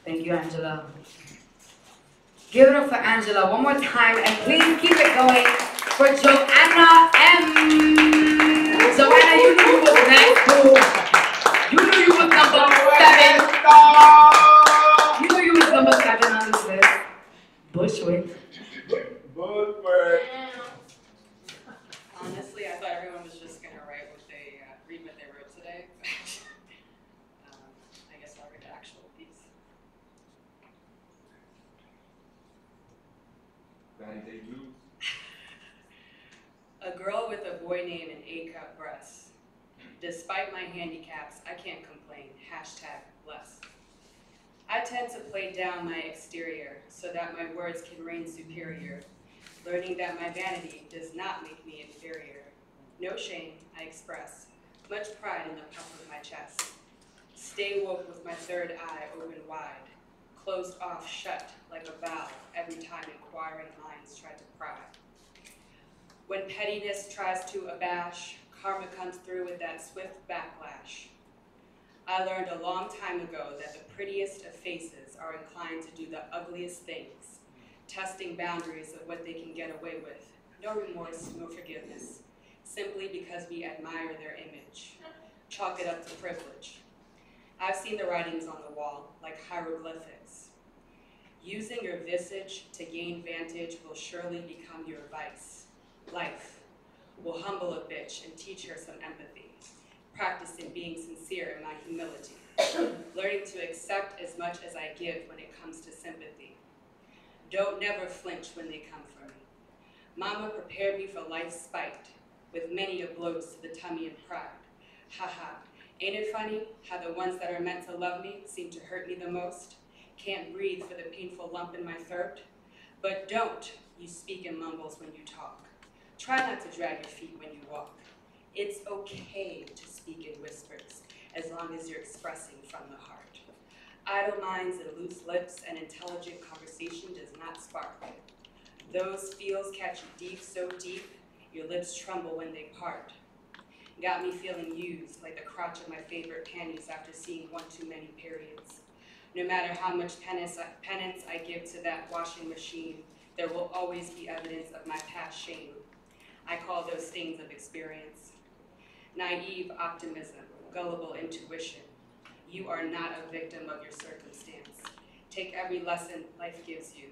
Thank you, Angela. Give it up for Angela one more time, and please keep it going for Joanna M. Joanna, you knew you was next. You knew you was number 7. You knew you was number 7 on this list. Bushwick. Honestly, I thought everyone was just gonna read what they wrote today. I guess I'll read the actual piece. A girl with a boy name and A-cup breasts. Despite my handicaps, I can't complain. #blessed. I tend to play down my exterior so that my words can reign superior, learning that my vanity does not make me inferior. No shame, I express, much pride in the puff of my chest. Stay woke with my third eye open wide, closed off shut like a valve every time inquiring minds try to pry. When pettiness tries to abash, karma comes through with that swift backlash. I learned a long time ago that the prettiest of faces are inclined to do the ugliest things, testing boundaries of what they can get away with. No remorse, no forgiveness, simply because we admire their image. Chalk it up to privilege. I've seen the writings on the wall, like hieroglyphics. Using your visage to gain vantage will surely become your vice. Life will humble a bitch and teach her some empathy. Practicing being sincere in my humility. Learning to accept as much as I give when it comes to sympathy. Don't never flinch when they come for me. Mama prepared me for life's spite, with many a blows to the tummy and pride. Haha, ain't it funny how the ones that are meant to love me seem to hurt me the most? Can't breathe for the painful lump in my throat. But don't you speak in mumbles when you talk. Try not to drag your feet when you walk. It's okay to speak in whispers, as long as you're expressing from the heart. Idle minds and loose lips and intelligent conversation does not spark. Those feels catch you deep, so deep, your lips tremble when they part. Got me feeling used, like the crotch of my favorite panties after seeing one too many periods. No matter how much penance I give to that washing machine, there will always be evidence of my past shame. I call those things of experience. Naive optimism, gullible intuition. You are not a victim of your circumstance. Take every lesson life gives you.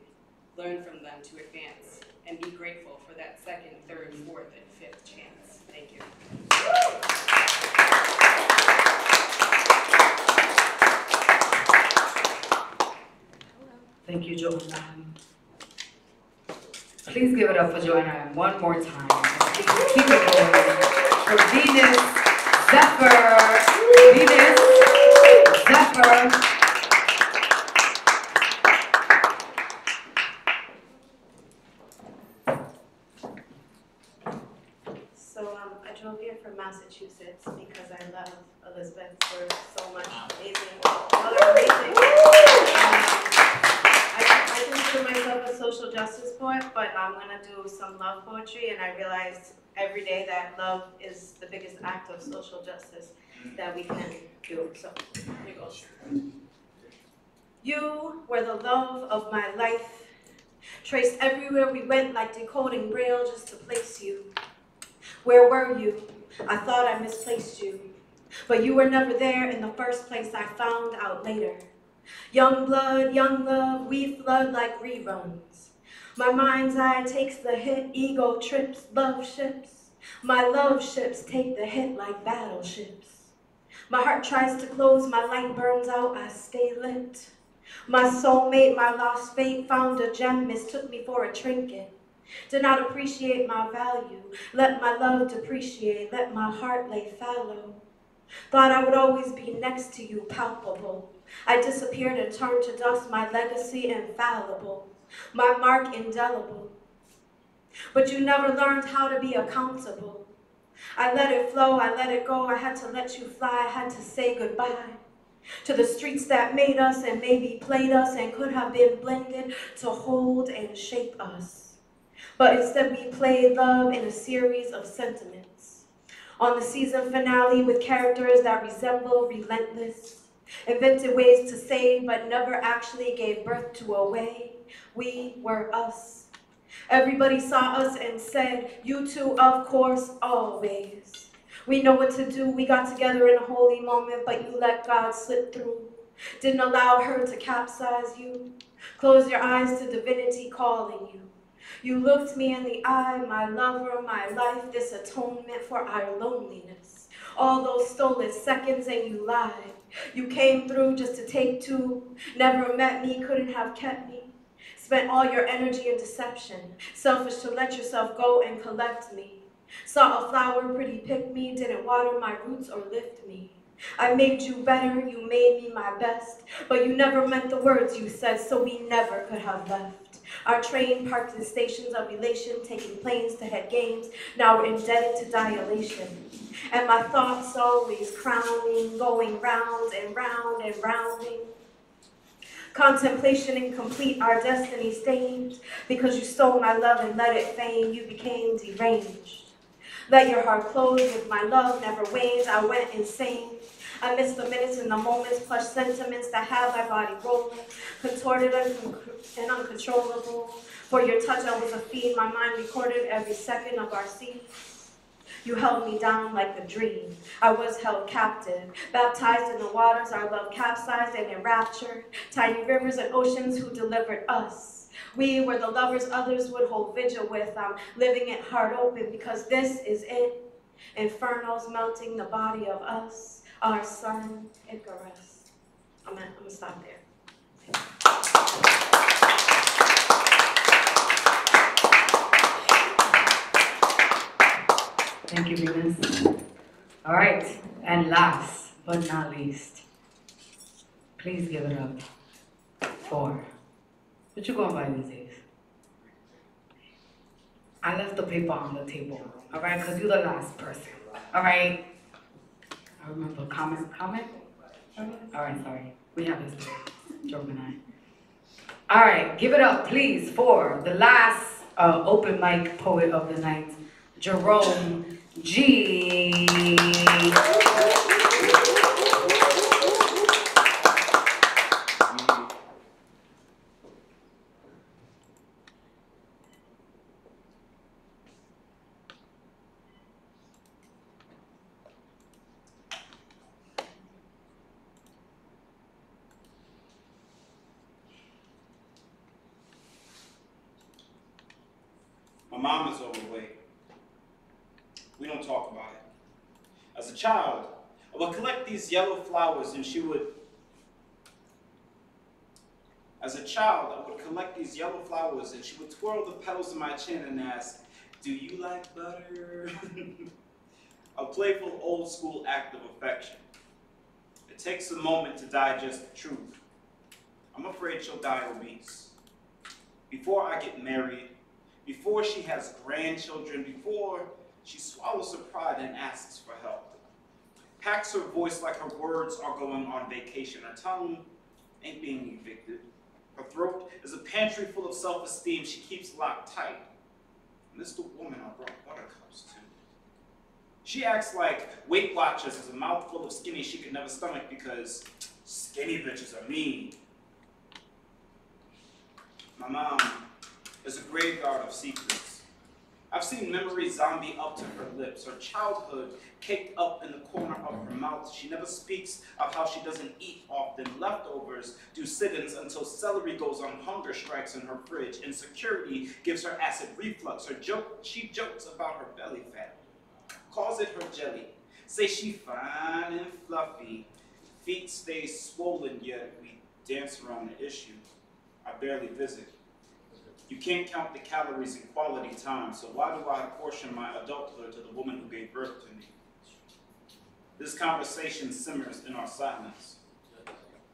Learn from them to advance, and be grateful for that second, third, fourth, and fifth chance. Thank you. Thank you, Joanna. Please give it up for Joanna one more time. Please keep it going for Venus Zephyr. Venus Zephyr. Elisabet for so much amazing. Y'all are amazing. I consider myself a social justice poet, but I'm gonna do some love poetry, and I realized every day that love is the biggest act of social justice that we can do. So here goes. You were the love of my life, traced everywhere we went like decoding braille just to place you. Where were you? I thought I misplaced you, but you were never there in the first place. I found out later. Young blood, young love, we flood like reruns. My mind's eye takes the hit, ego trips, love ships. My love ships take the hit like battleships. My heart tries to close, my light burns out, I stay lit. My soulmate, my lost fate, found a gem, mistook me for a trinket. Did not appreciate my value, let my love depreciate, let my heart lay fallow. Thought I would always be next to you, palpable. I disappeared and turned to dust, my legacy infallible, my mark indelible. But you never learned how to be accountable. I let it flow, I let it go, I had to let you fly, I had to say goodbye to the streets that made us and maybe played us and could have been blended to hold and shape us. But instead we played love in a series of sentiments. On the season finale with characters that resemble relentless, invented ways to save but never actually gave birth to a way. We were us. Everybody saw us and said, you two, of course, always. We know what to do. We got together in a holy moment, but you let God slip through. Didn't allow her to capsize you. Closed your eyes to divinity calling you. You looked me in the eye, my lover, my life, this atonement for our loneliness. All those stolen seconds and you lied. You came through just to take two. Never met me, couldn't have kept me. Spent all your energy in deception, selfish to let yourself go and collect me. Saw a flower, pretty pick me, didn't water my roots or lift me. I made you better, you made me my best, but you never meant the words you said, so we never could have left. Our train parked in stations of elation, taking planes to head games, now we're indebted to dilation. And my thoughts always crowning, going round and round and rounding. Contemplation incomplete, our destiny stained. Because you stole my love and let it fade, you became deranged. Let your heart close with my love never waned, I went insane. I miss the minutes and the moments, plush sentiments that have my body rolling, contorted and uncontrollable. For your touch I was a fiend, my mind recorded every second of our scene. You held me down like a dream. I was held captive, baptized in the waters, our love capsized and enraptured. Tiny rivers and oceans who delivered us. We were the lovers others would hold vigil with. I'm living it heart open because this is it. Infernos melting the body of us, our son, Icarus. I'm gonna stop there. Thank you, Venus. All right, and last but not least, please give it up for, what you going by these days? I left the paper on the table, all right, because you're the last person, all right? I remember comment? All right, sorry, we have history, Joe and I. All right, give it up, please, for the last open mic poet of the night, Jerome G. My mom is overweight. We don't talk about it. As a child, I would collect these yellow flowers and she would... As a child, I would collect these yellow flowers and she would twirl the petals in my chin and ask, do you like butter? A playful old school act of affection. It takes a moment to digest the truth. I'm afraid she'll die obese. Before I get married, before she has grandchildren, before she swallows her pride and asks for help. packs her voice like her words are going on vacation. Her tongue ain't being evicted. Her throat is a pantry full of self-esteem she keeps locked tight. And this is the woman I brought buttercups to. She acts like Weight Watchers has a mouthful of skinny she could never stomach because skinny bitches are mean. My mom is a graveyard of secrets. I've seen memory zombie up to her lips, her childhood caked up in the corner of her mouth. She never speaks of how she doesn't eat often. Leftovers do sit-ins until celery goes on hunger strikes in her fridge. Insecurity gives her acid reflux. She jokes about her belly fat, calls it her jelly. Say she fine and fluffy, feet stay swollen, yet we dance around the issue. I barely visit. You can't count the calories in quality time, so why do I apportion my adulthood to the woman who gave birth to me? This conversation simmers in our silence.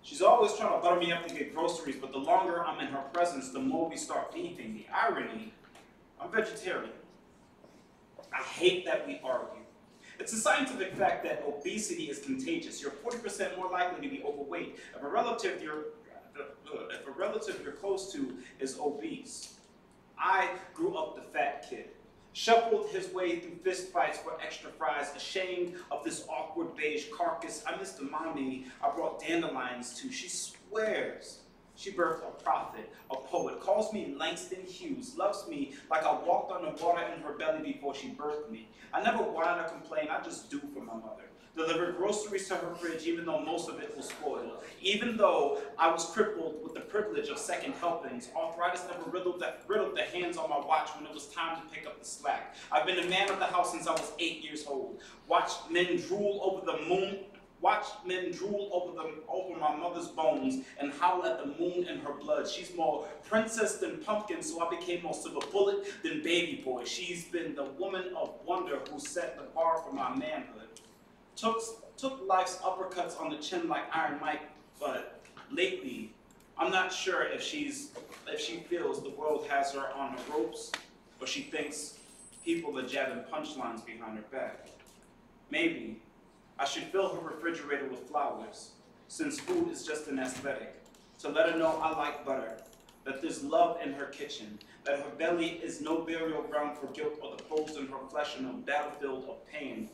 She's always trying to butter me up to get groceries, but the longer I'm in her presence, the more we start beefing. The irony, I'm vegetarian. I hate that we argue. It's a scientific fact that obesity is contagious. You're 40% more likely to be overweight. If a relative you're close to is obese. I grew up the fat kid, shuffled his way through fist fights for extra fries, ashamed of this awkward beige carcass. I miss the mommy I brought dandelions to. She swears she birthed a prophet, a poet, calls me Langston Hughes, loves me like I walked on the water in her belly before she birthed me. I never whine or complain, I just do for my mother. Delivered groceries to her fridge even though most of it was spoiled. Even though I was crippled with the privilege of second helpings, arthritis never riddled the hands on my watch when it was time to pick up the slack. I've been a man of the house since I was 8 years old. Watched men drool over the moon. Watched men drool over my mother's bones and howl at the moon in her blood. She's more princess than pumpkin, so I became more silver bullet than baby boy. She's been the woman of wonder who set the bar for my manhood. Took life's uppercuts on the chin like Iron Mike, but lately, I'm not sure if she feels the world has her on the ropes, or she thinks people are jabbing punchlines behind her back. Maybe I should fill her refrigerator with flowers, since food is just an aesthetic, to let her know I like butter, that there's love in her kitchen, that her belly is no burial ground for guilt or the holes in her flesh are no battlefield of pain.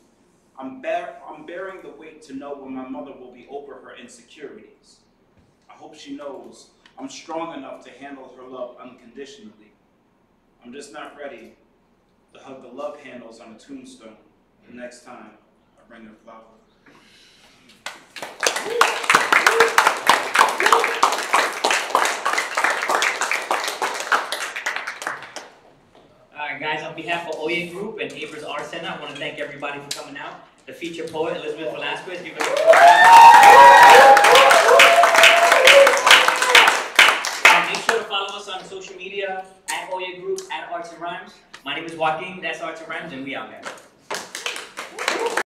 I'm bearing the weight to know when my mother will be over her insecurities. I hope she knows I'm strong enough to handle her love unconditionally. I'm just not ready to hug the love handles on a tombstone the next time I bring her flowers. All right, guys, on behalf of Oye Group and Abrons Art Center, I want to thank everybody for coming out. The featured poet, Elisabet Velasquez, give it a make sure to follow us on social media, at Oye Group, at Arts and Rhymes. My name is Joaquin, that's Arts and Rhymes, and we out, man.